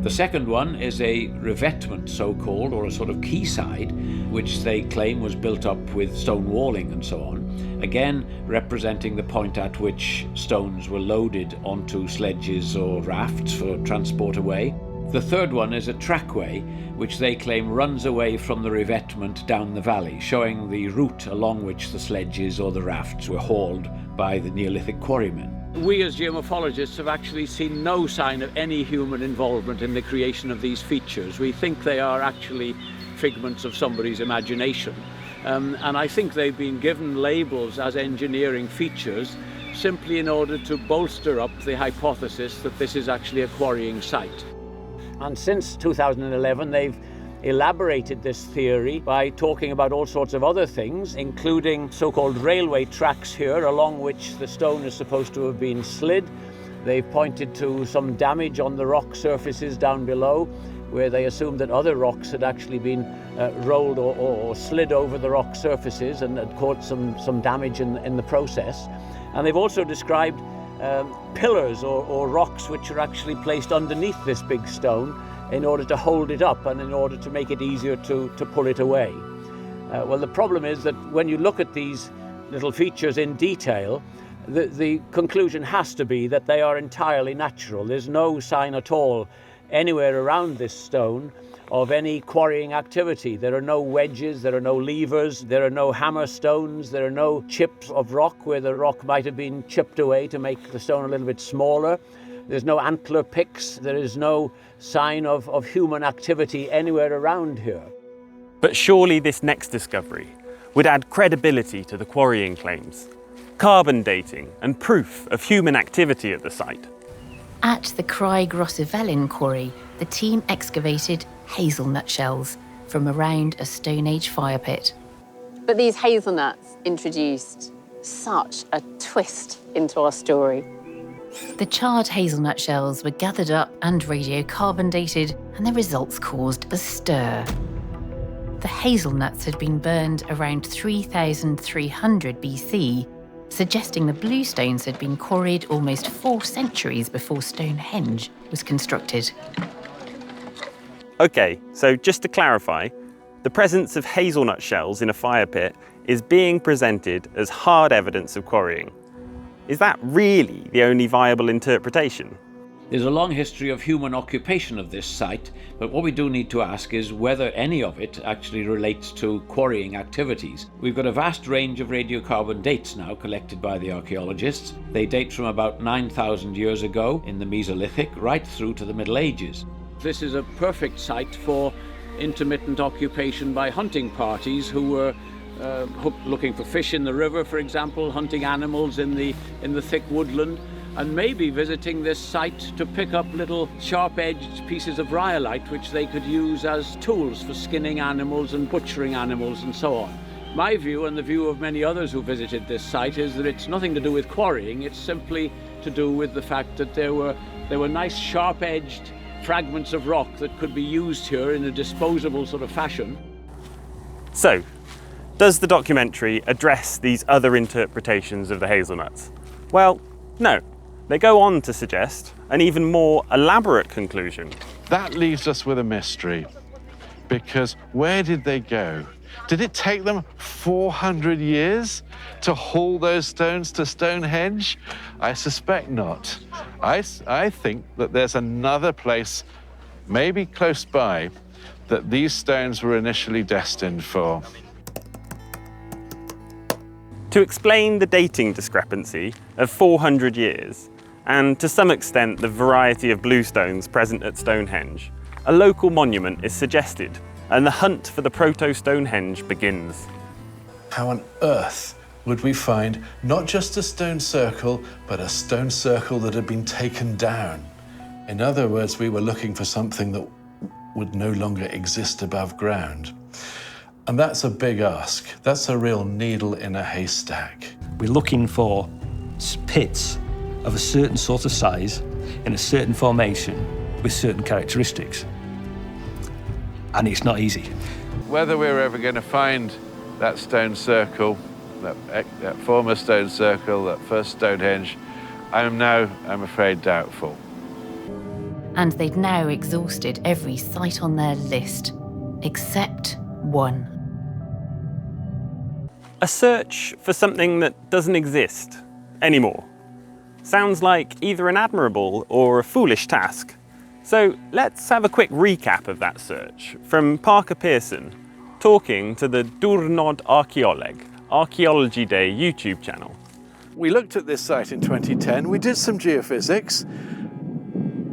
The second one is a revetment, so-called, or a sort of quayside, which they claim was built up with stone walling and so on, again representing the point at which stones were loaded onto sledges or rafts for transport away. The third one is a trackway, which they claim runs away from the revetment down the valley, showing the route along which the sledges or the rafts were hauled by the Neolithic quarrymen. We as geomorphologists have actually seen no sign of any human involvement in the creation of these features. We think they are actually figments of somebody's imagination. And I think they've been given labels as engineering features simply in order to bolster up the hypothesis that this is actually a quarrying site. And since 2011, they've elaborated this theory by talking about all sorts of other things, including so-called railway tracks here, along which the stone is supposed to have been slid. They've pointed to some damage on the rock surfaces down below, where they assumed that other rocks had actually been rolled or slid over the rock surfaces and had caused some damage in the process. And they've also described pillars or rocks which are actually placed underneath this big stone in order to hold it up and in order to make it easier to pull it away. Well, the problem is that when you look at these little features in detail, the conclusion has to be that they are entirely natural. There's no sign at all anywhere around this stone of any quarrying activity. There are no wedges, there are no levers, there are no hammer stones, there are no chips of rock where the rock might have been chipped away to make the stone a little bit smaller. There's no antler picks, there is no sign of human activity anywhere around here. But surely this next discovery would add credibility to the quarrying claims, carbon dating and proof of human activity at the site. At the Rhos quarry, the team excavated hazelnut shells from around a Stone Age fire pit. But these hazelnuts introduced such a twist into our story. The charred hazelnut shells were gathered up and radiocarbon dated, and the results caused a stir. The hazelnuts had been burned around 3300 BC, suggesting the bluestones had been quarried almost 4 centuries before Stonehenge was constructed. Okay, so just to clarify, the presence of hazelnut shells in a fire pit is being presented as hard evidence of quarrying. Is that really the only viable interpretation? There's a long history of human occupation of this site, but what we do need to ask is whether any of it actually relates to quarrying activities. We've got a vast range of radiocarbon dates now collected by the archaeologists. They date from about 9,000 years ago in the Mesolithic right through to the Middle Ages. This is a perfect site for intermittent occupation by hunting parties who were looking for fish in the river, for example, hunting animals in the thick woodland, and maybe visiting this site to pick up little sharp-edged pieces of rhyolite which they could use as tools for skinning animals and butchering animals and so on. My view, and the view of many others who visited this site, is that it's nothing to do with quarrying, it's simply to do with the fact that there were nice sharp-edged fragments of rock that could be used here in a disposable sort of fashion. So, does the documentary address these other interpretations of the hazelnuts? Well, no. They go on to suggest an even more elaborate conclusion. That leaves us with a mystery, because where did they go? Did it take them 400 years to haul those stones to Stonehenge? I suspect not. I think that there's another place, maybe close by, that these stones were initially destined for. To explain the dating discrepancy of 400 years, and to some extent the variety of bluestones present at Stonehenge, a local monument is suggested, and the hunt for the proto-Stonehenge begins. How on earth would we find not just a stone circle, but a stone circle that had been taken down? In other words, we were looking for something that would no longer exist above ground. And that's a big ask. That's a real needle in a haystack. We're looking for pits of a certain sort of size in a certain formation with certain characteristics. And it's not easy. Whether we're ever going to find that stone circle, that former stone circle, that first Stonehenge, I'm afraid, doubtful. and they'd now exhausted every site on their list, except one. A search for something that doesn't exist anymore. Sounds like either an admirable or a foolish task. So let's have a quick recap of that search from Parker Pearson, talking to the Diwrnod Archaeoleg, Archaeology Day YouTube channel. We looked at this site in 2010. We did some geophysics.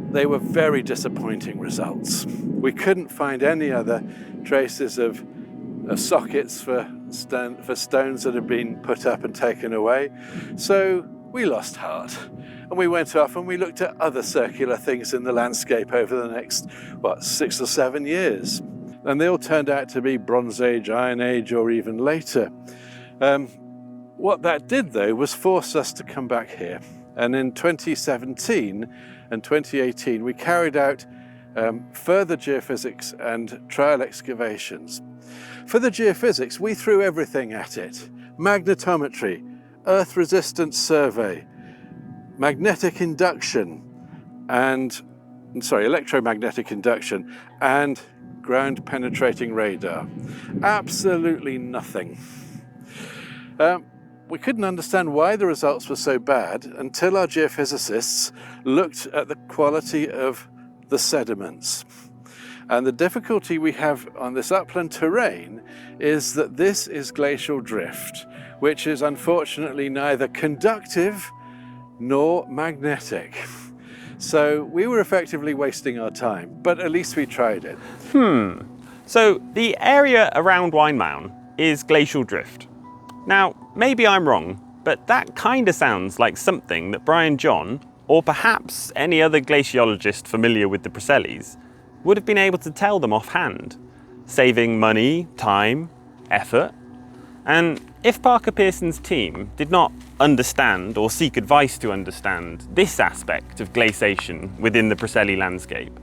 They were very disappointing results. We couldn't find any other traces of sockets for stones that had been put up and taken away. So we lost heart. And we went off and we looked at other circular things in the landscape over the next, 6 or 7 years. And they all turned out to be Bronze Age, Iron Age, or even later. What that did, though, was force us to come back here. And in 2017 and 2018, we carried out further geophysics and trial excavations. For the geophysics, we threw everything at it. Magnetometry, earth resistance survey, magnetic induction, electromagnetic induction, and ground penetrating radar. Absolutely nothing. We couldn't understand why the results were so bad until our geophysicists looked at the quality of the sediments. And the difficulty we have on this upland terrain is that this is glacial drift, which is unfortunately neither conductive nor magnetic. So we were effectively wasting our time, but at least we tried it. So the area around Waun Mawn is glacial drift. Now, maybe I'm wrong, but that kind of sounds like something that Brian John, or perhaps any other glaciologist familiar with the Preselis, would have been able to tell them offhand, saving money, time, effort. And if Parker Pearson's team did not understand or seek advice to understand this aspect of glaciation within the Preseli landscape,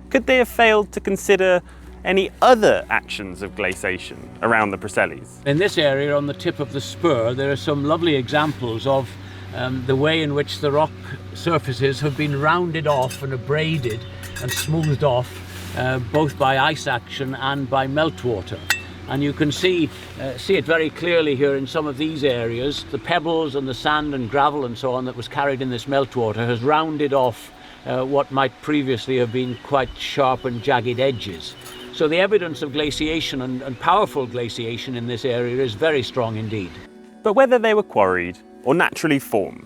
could they have failed to consider any other actions of glaciation around the Preselis? In this area on the tip of the spur, there are some lovely examples of the way in which the rock surfaces have been rounded off and abraded and smoothed off, both by ice action and by meltwater. And you can see it very clearly here in some of these areas. The pebbles and the sand and gravel and so on that was carried in this meltwater has rounded off what might previously have been quite sharp and jagged edges. So the evidence of glaciation and powerful glaciation in this area is very strong indeed. But whether they were quarried or naturally formed,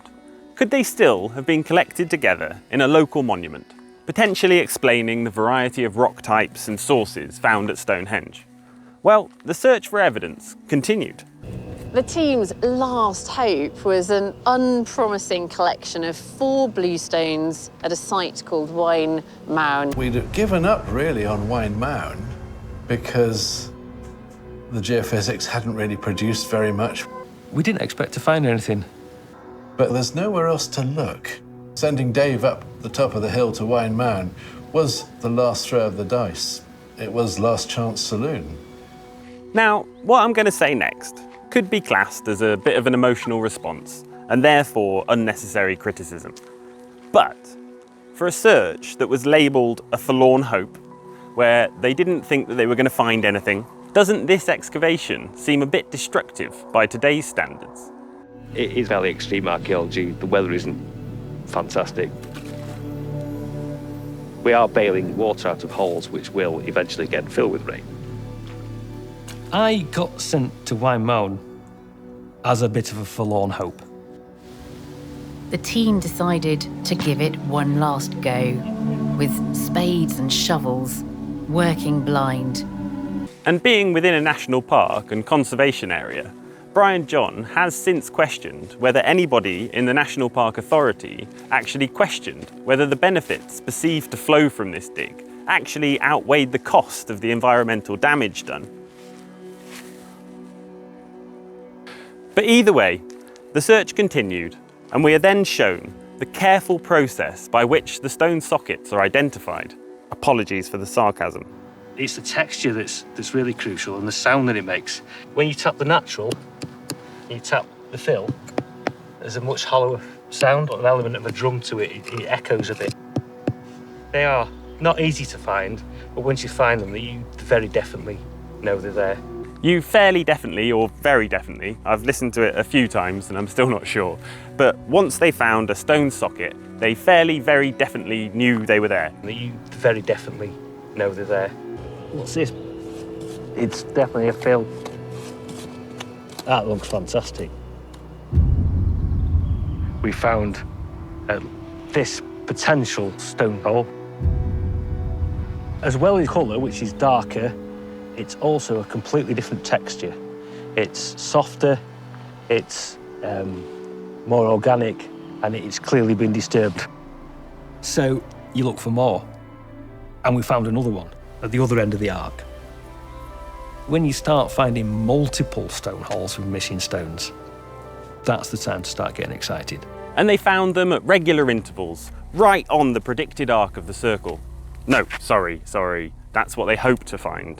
could they still have been collected together in a local monument, potentially explaining the variety of rock types and sources found at Stonehenge? Well, the search for evidence continued. The team's last hope was an unpromising collection of 4 bluestones at a site called Waun Mawn. We'd have given up really on Waun Mawn because the geophysics hadn't really produced very much. We didn't expect to find anything. But there's nowhere else to look. Sending Dave up the top of the hill to Waun Mawn was the last throw of the dice. It was last chance saloon. Now, what I'm going to say next could be classed as a bit of an emotional response and therefore unnecessary criticism. But for a search that was labelled a forlorn hope, where they didn't think that they were going to find anything, doesn't this excavation seem a bit destructive by today's standards? It is fairly extreme archaeology. The weather isn't fantastic. We are bailing water out of holes which will eventually get filled with rain. I got sent to Waun Mawn as a bit of a forlorn hope. The team decided to give it one last go, with spades and shovels, working blind. And being within a national park and conservation area, Brian John has since questioned whether anybody in the National Park Authority actually questioned whether the benefits perceived to flow from this dig actually outweighed the cost of the environmental damage done. But either way, the search continued, and we are then shown the careful process by which the stone sockets are identified. Apologies for the sarcasm. It's the texture that's really crucial and the sound that it makes. When you tap the natural, you tap the fill, there's a much hollower sound, an element of a drum to it. It echoes a bit. They are not easy to find, but once you find them, you very definitely know they're there. You fairly definitely, or very definitely, I've listened to it a few times and I'm still not sure, but once they found a stone socket, they fairly, very definitely knew they were there. You very definitely know they're there. What's this? It's definitely a fill. That looks fantastic. We found this potential stone hole. As well as colour, which is darker, it's also a completely different texture. It's softer, it's more organic, and it's clearly been disturbed. So you look for more, and we found another one at the other end of the arc. When you start finding multiple stone holes with missing stones, that's the time to start getting excited. And they found them at regular intervals, right on the predicted arc of the circle. No, sorry, that's what they hoped to find.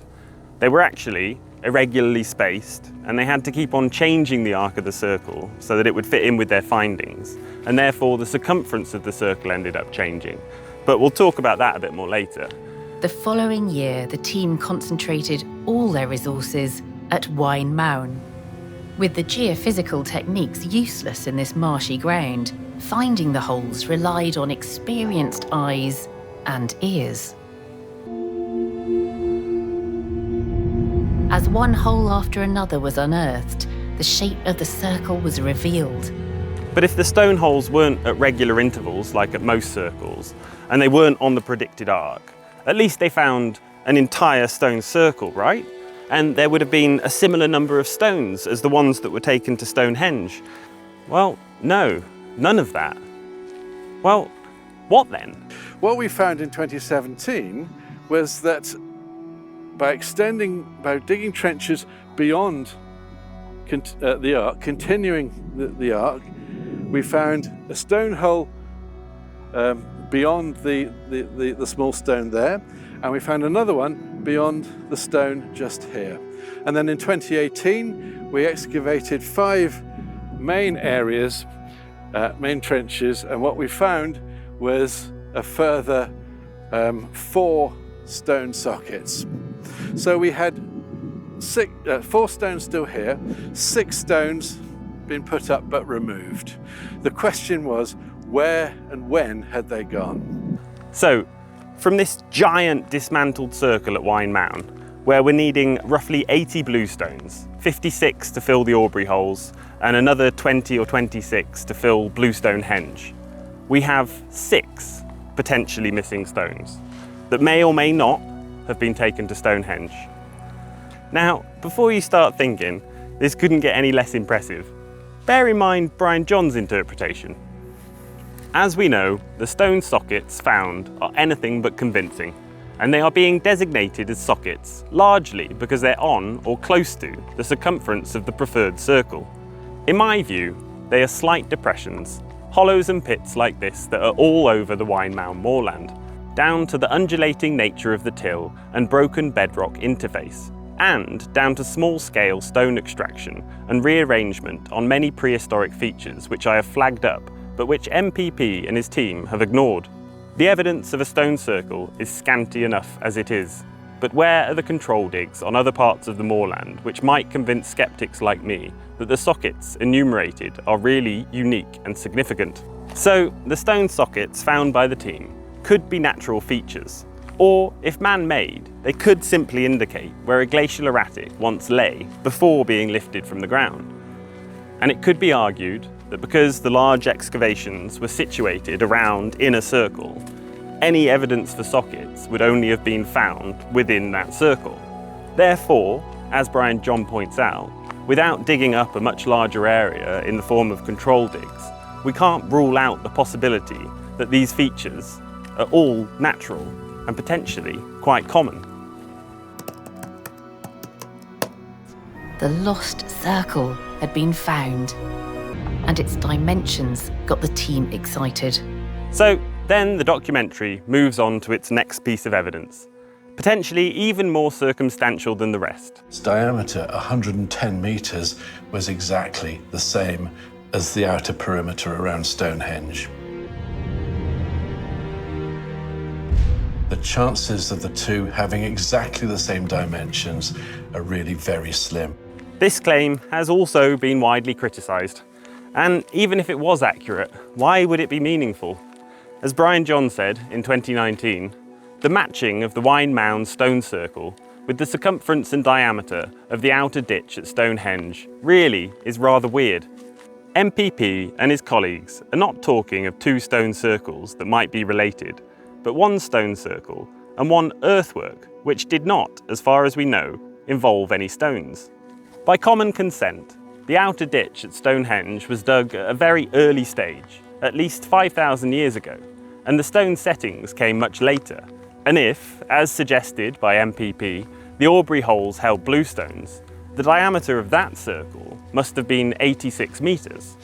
They were actually irregularly spaced, and they had to keep on changing the arc of the circle so that it would fit in with their findings, and therefore the circumference of the circle ended up changing. But we'll talk about that a bit more later. The following year, the team concentrated all their resources at Waun Mawn. With the geophysical techniques useless in this marshy ground, finding the holes relied on experienced eyes and ears. As one hole after another was unearthed, the shape of the circle was revealed. But if the stone holes weren't at regular intervals, like at most circles, and they weren't on the predicted arc, at least they found an entire stone circle, right? And there would have been a similar number of stones as the ones that were taken to Stonehenge. Well, no, none of that. Well, what then? What we found in 2017 was that by digging trenches beyond the arc, continuing the arc, we found a stone hole beyond the small stone there, and we found another one beyond the stone just here. And then in 2018, we excavated 5 main areas, main trenches, and what we found was a further 4 stone sockets. So we had 4 stones still here, 6 stones been put up but removed. The question was, where and when had they gone? So, from this giant dismantled circle at Waun Mawn, where we're needing roughly 80 bluestones, 56 to fill the Aubrey holes, and another 20 or 26 to fill Bluestone Henge, we have 6 potentially missing stones that may or may not have been taken to Stonehenge. Now, before you start thinking this couldn't get any less impressive, bear in mind Brian John's interpretation. As we know, the stone sockets found are anything but convincing, and they are being designated as sockets largely because they're on or close to the circumference of the preferred circle. In my view, they are slight depressions, hollows and pits like this that are all over the Waun Mawn moorland, down to the undulating nature of the till and broken bedrock interface, and down to small-scale stone extraction and rearrangement on many prehistoric features which I have flagged up, but which MPP and his team have ignored. The evidence of a stone circle is scanty enough as it is, but where are the control digs on other parts of the moorland which might convince skeptics like me that the sockets enumerated are really unique and significant? So, the stone sockets found by the team could be natural features, or if man-made, they could simply indicate where a glacial erratic once lay before being lifted from the ground. And it could be argued that because the large excavations were situated around in a circle, any evidence for sockets would only have been found within that circle. Therefore, as Brian John points out, without digging up a much larger area in the form of control digs, we can't rule out the possibility that these features are all natural and potentially quite common. The lost circle had been found, and its dimensions got the team excited. So then the documentary moves on to its next piece of evidence, potentially even more circumstantial than the rest. Its diameter, 110 metres, was exactly the same as the outer perimeter around Stonehenge. the chances of the two having exactly the same dimensions are really very slim. This claim has also been widely criticised. And even if it was accurate, why would it be meaningful? As Brian John said in 2019, the matching of the Waun Mawn stone circle with the circumference and diameter of the outer ditch at Stonehenge really is rather weird. MPP and his colleagues are not talking of two stone circles that might be related, but one stone circle and one earthwork which did not, as far as we know, involve any stones. By common consent, the outer ditch at Stonehenge was dug at a very early stage, at least 5,000 years ago, and the stone settings came much later. And if, as suggested by MPP, the Aubrey holes held bluestones, the diameter of that circle must have been 86 metres.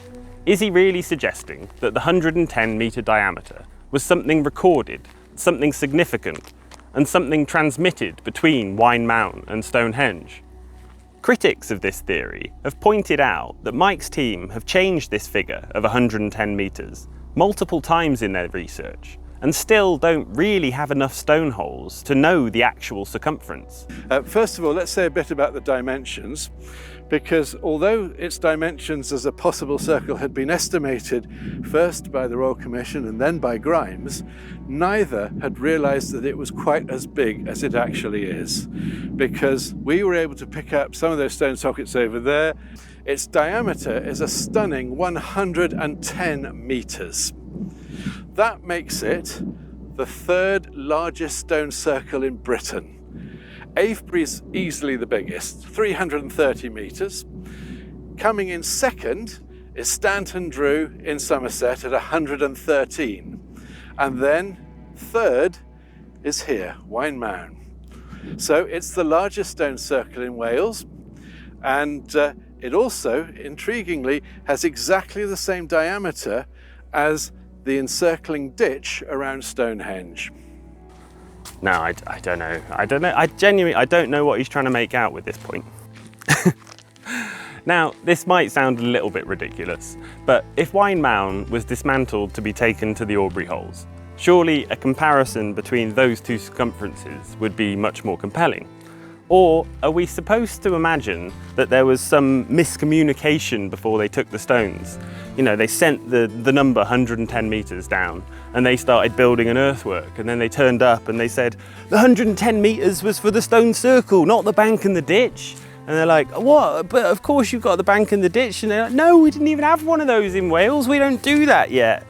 Is he really suggesting that the 110 metre diameter was something recorded, something significant, and something transmitted between Waun Mawn and Stonehenge? Critics of this theory have pointed out that Mike's team have changed this figure of 110 metres multiple times in their research, and still don't really have enough stone holes to know the actual circumference. First of all, let's say a bit about the dimensions, because although its dimensions as a possible circle had been estimated first by the Royal Commission and then by Grimes, neither had realised that it was quite as big as it actually is, because we were able to pick up some of those stone sockets over there. Its diameter is a stunning 110 metres. That makes it the third largest stone circle in Britain. Avebury's easily the biggest, 330 metres. Coming in second is Stanton Drew in Somerset at 113. And then third is here, Waun Mawn. So it's the largest stone circle in Wales, and it also, intriguingly, has exactly the same diameter as the encircling ditch around Stonehenge. No, I don't know. I genuinely don't know what he's trying to make out with this point. Now, this might sound a little bit ridiculous, but if Waun Mawn was dismantled to be taken to the Aubrey holes, surely a comparison between those two circumferences would be much more compelling. Or are we supposed to imagine that there was some miscommunication before they took the stones? You know, they sent the number 110 metres down and they started building an earthwork, and then they turned up and they said, the 110 metres was for the stone circle, not the bank and the ditch. And they're like, what? But of course you've got the bank and the ditch. And they're like, no, we didn't even have one of those in Wales. We don't do that yet.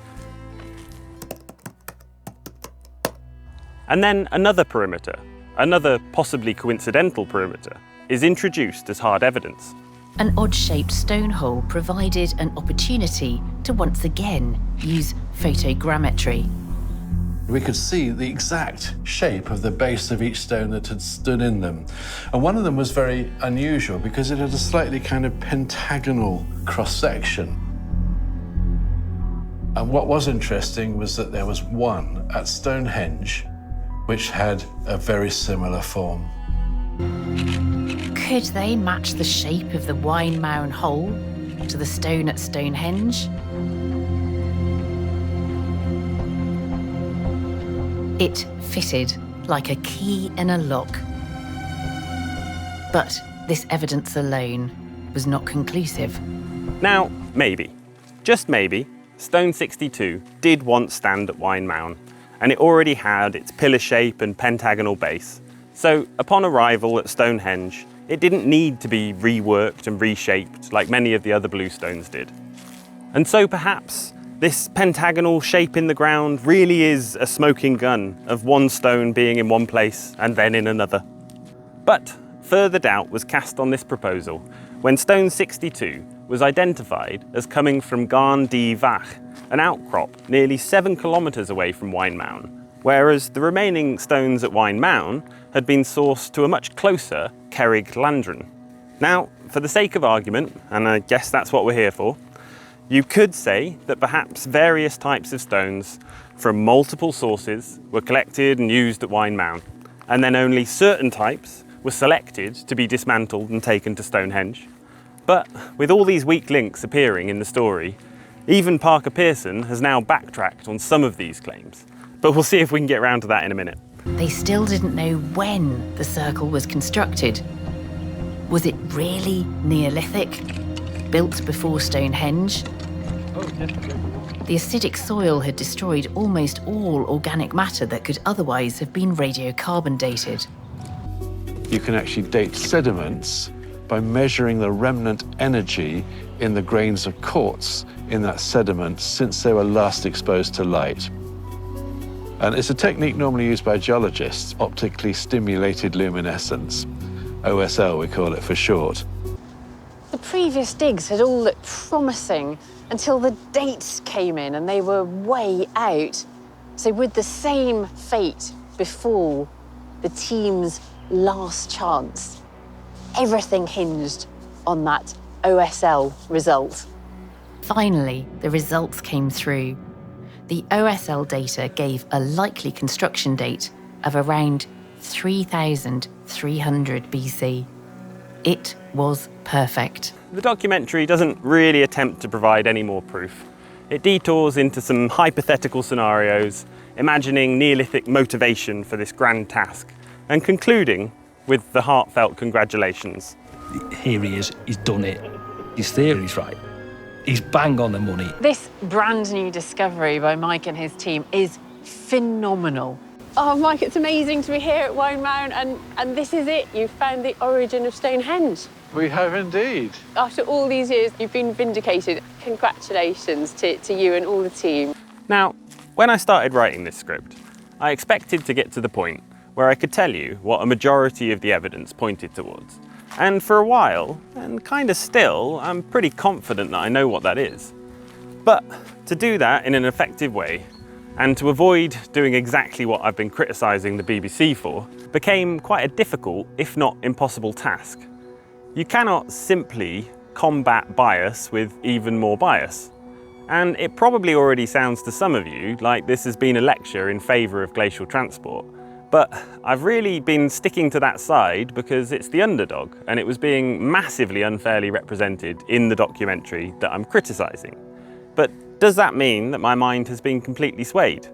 And then another perimeter, another possibly coincidental perimeter, is introduced as hard evidence. An odd-shaped stone hole provided an opportunity to once again use photogrammetry. We could see the exact shape of the base of each stone that had stood in them. And one of them was very unusual because it had a slightly kind of pentagonal cross-section. And what was interesting was that there was one at Stonehenge which had a very similar form. Could they match the shape of the Waun Mawn hole to the stone at Stonehenge? It fitted like a key in a lock. But this evidence alone was not conclusive. Now, maybe, just maybe, Stone 62 did once stand at Waun Mawn, and it already had its pillar shape and pentagonal base. So upon arrival at Stonehenge, it didn't need to be reworked and reshaped like many of the other bluestones did. And so perhaps this pentagonal shape in the ground really is a smoking gun of one stone being in one place and then in another. But further doubt was cast on this proposal when Stone 62 was identified as coming from Carn di Vach, an outcrop nearly 7 kilometres away from Waun Mawn, whereas the remaining stones at Waun Mawn had been sourced to a much closer Cerrig Llandrn. Now, for the sake of argument, and I guess that's what we're here for, you could say that perhaps various types of stones from multiple sources were collected and used at Waun Mawn, and then only certain types were selected to be dismantled and taken to Stonehenge. But with all these weak links appearing in the story, even Parker Pearson has now backtracked on some of these claims. But we'll see if we can get around to that in a minute. they still didn't know when the circle was constructed. Was it really Neolithic? Built before Stonehenge? The acidic soil had destroyed almost all organic matter that could otherwise have been radiocarbon dated. You can actually date sediments by measuring the remnant energy in the grains of quartz in that sediment since they were last exposed to light. And it's a technique normally used by geologists, optically stimulated luminescence. OSL, we call it for short. The previous digs had all looked promising until the dates came in and they were way out. So would the same fate befall the team's last chance? Everything hinged on that OSL result. Finally, the results came through. The OSL data gave a likely construction date of around 3,300 BC. It was perfect. The documentary doesn't really attempt to provide any more proof. It detours into some hypothetical scenarios, imagining Neolithic motivation for this grand task, and concluding with the heartfelt congratulations. Here he is, he's done it. His theory's right. He's bang on the money. This brand new discovery by Mike and his team is phenomenal. Oh, Mike, it's amazing to be here at Waun Mawn, and this is it. You've found the origin of Stonehenge. We have indeed. After all these years, you've been vindicated. Congratulations to you and all the team. Now, when I started writing this script, I expected to get to the point where I could tell you what a majority of the evidence pointed towards. And for a while, and kind of still, I'm pretty confident that I know what that is. But to do that in an effective way, and to avoid doing exactly what I've been criticising the BBC for, became quite a difficult, if not impossible task. You cannot simply combat bias with even more bias. And it probably already sounds to some of you like this has been a lecture in favour of glacial transport. But I've really been sticking to that side because it's the underdog, and it was being massively unfairly represented in the documentary that I'm criticising. But does that mean that my mind has been completely swayed?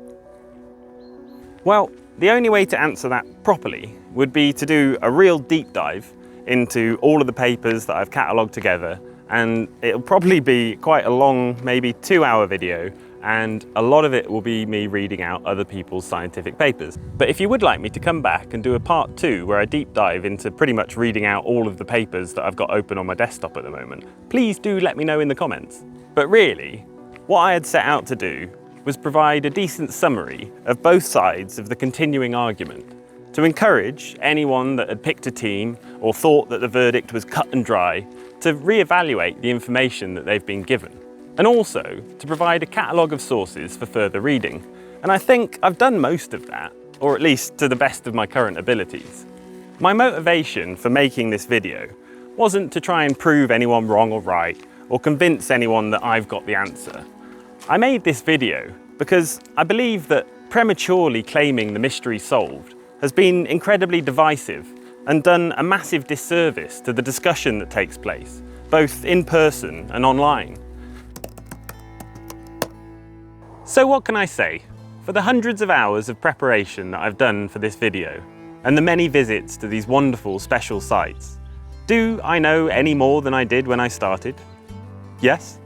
Well, the only way to answer that properly would be to do a real deep dive into all of the papers that I've catalogued together, and it'll probably be quite a long, maybe 2-hour video, and a lot of it will be me reading out other people's scientific papers. But if you would like me to come back and do a part 2 where I deep dive into pretty much reading out all of the papers that I've got open on my desktop at the moment, please do let me know in the comments. But really, what I had set out to do was provide a decent summary of both sides of the continuing argument, to encourage anyone that had picked a team or thought that the verdict was cut and dry to re-evaluate the information that they've been given, and also to provide a catalogue of sources for further reading. And I think I've done most of that, or at least to the best of my current abilities. My motivation for making this video wasn't to try and prove anyone wrong or right, or convince anyone that I've got the answer. I made this video because I believe that prematurely claiming the mystery solved has been incredibly divisive and done a massive disservice to the discussion that takes place, both in person and online. So what can I say? For the hundreds of hours of preparation that I've done for this video, and the many visits to these wonderful special sites, do I know any more than I did when I started? Yes?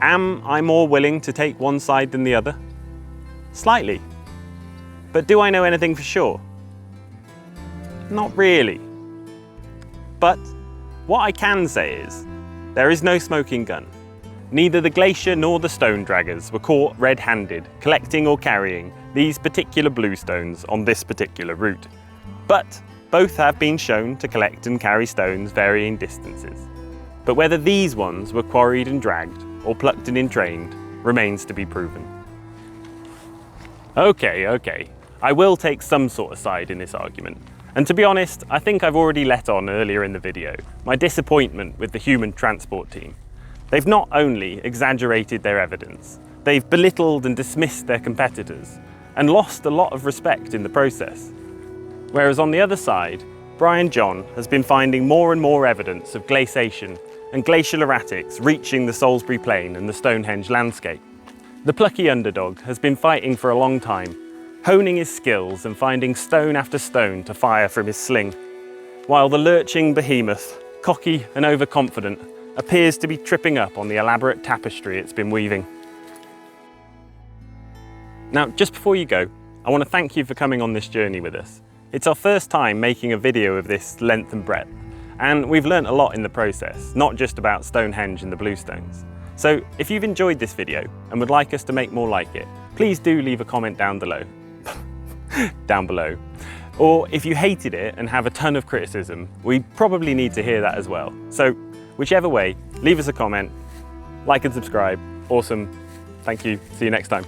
Am I more willing to take one side than the other? Slightly. But do I know anything for sure? Not really. But what I can say is, there is no smoking gun. Neither the glacier nor the stone draggers were caught red-handed, collecting or carrying these particular bluestones on this particular route. But both have been shown to collect and carry stones varying distances. But whether these ones were quarried and dragged, or plucked and entrained, remains to be proven. Okay, I will take some sort of side in this argument. And to be honest, I think I've already let on earlier in the video my disappointment with the human transport team. They've not only exaggerated their evidence, they've belittled and dismissed their competitors, and lost a lot of respect in the process. Whereas on the other side, Brian John has been finding more and more evidence of glaciation and glacial erratics reaching the Salisbury Plain and the Stonehenge landscape. The plucky underdog has been fighting for a long time, honing his skills and finding stone after stone to fire from his sling, while the lurching behemoth, cocky and overconfident, appears to be tripping up on the elaborate tapestry it's been weaving. Now, just before you go, I want to thank you for coming on this journey with us. It's our first time making a video of this length and breadth, and we've learnt a lot in the process, not just about Stonehenge and the Bluestones. So if you've enjoyed this video and would like us to make more like it, please do leave a comment down below. Or if you hated it and have a ton of criticism, we probably need to hear that as well. So whichever way, leave us a comment, like and subscribe. Awesome. Thank you. See you next time.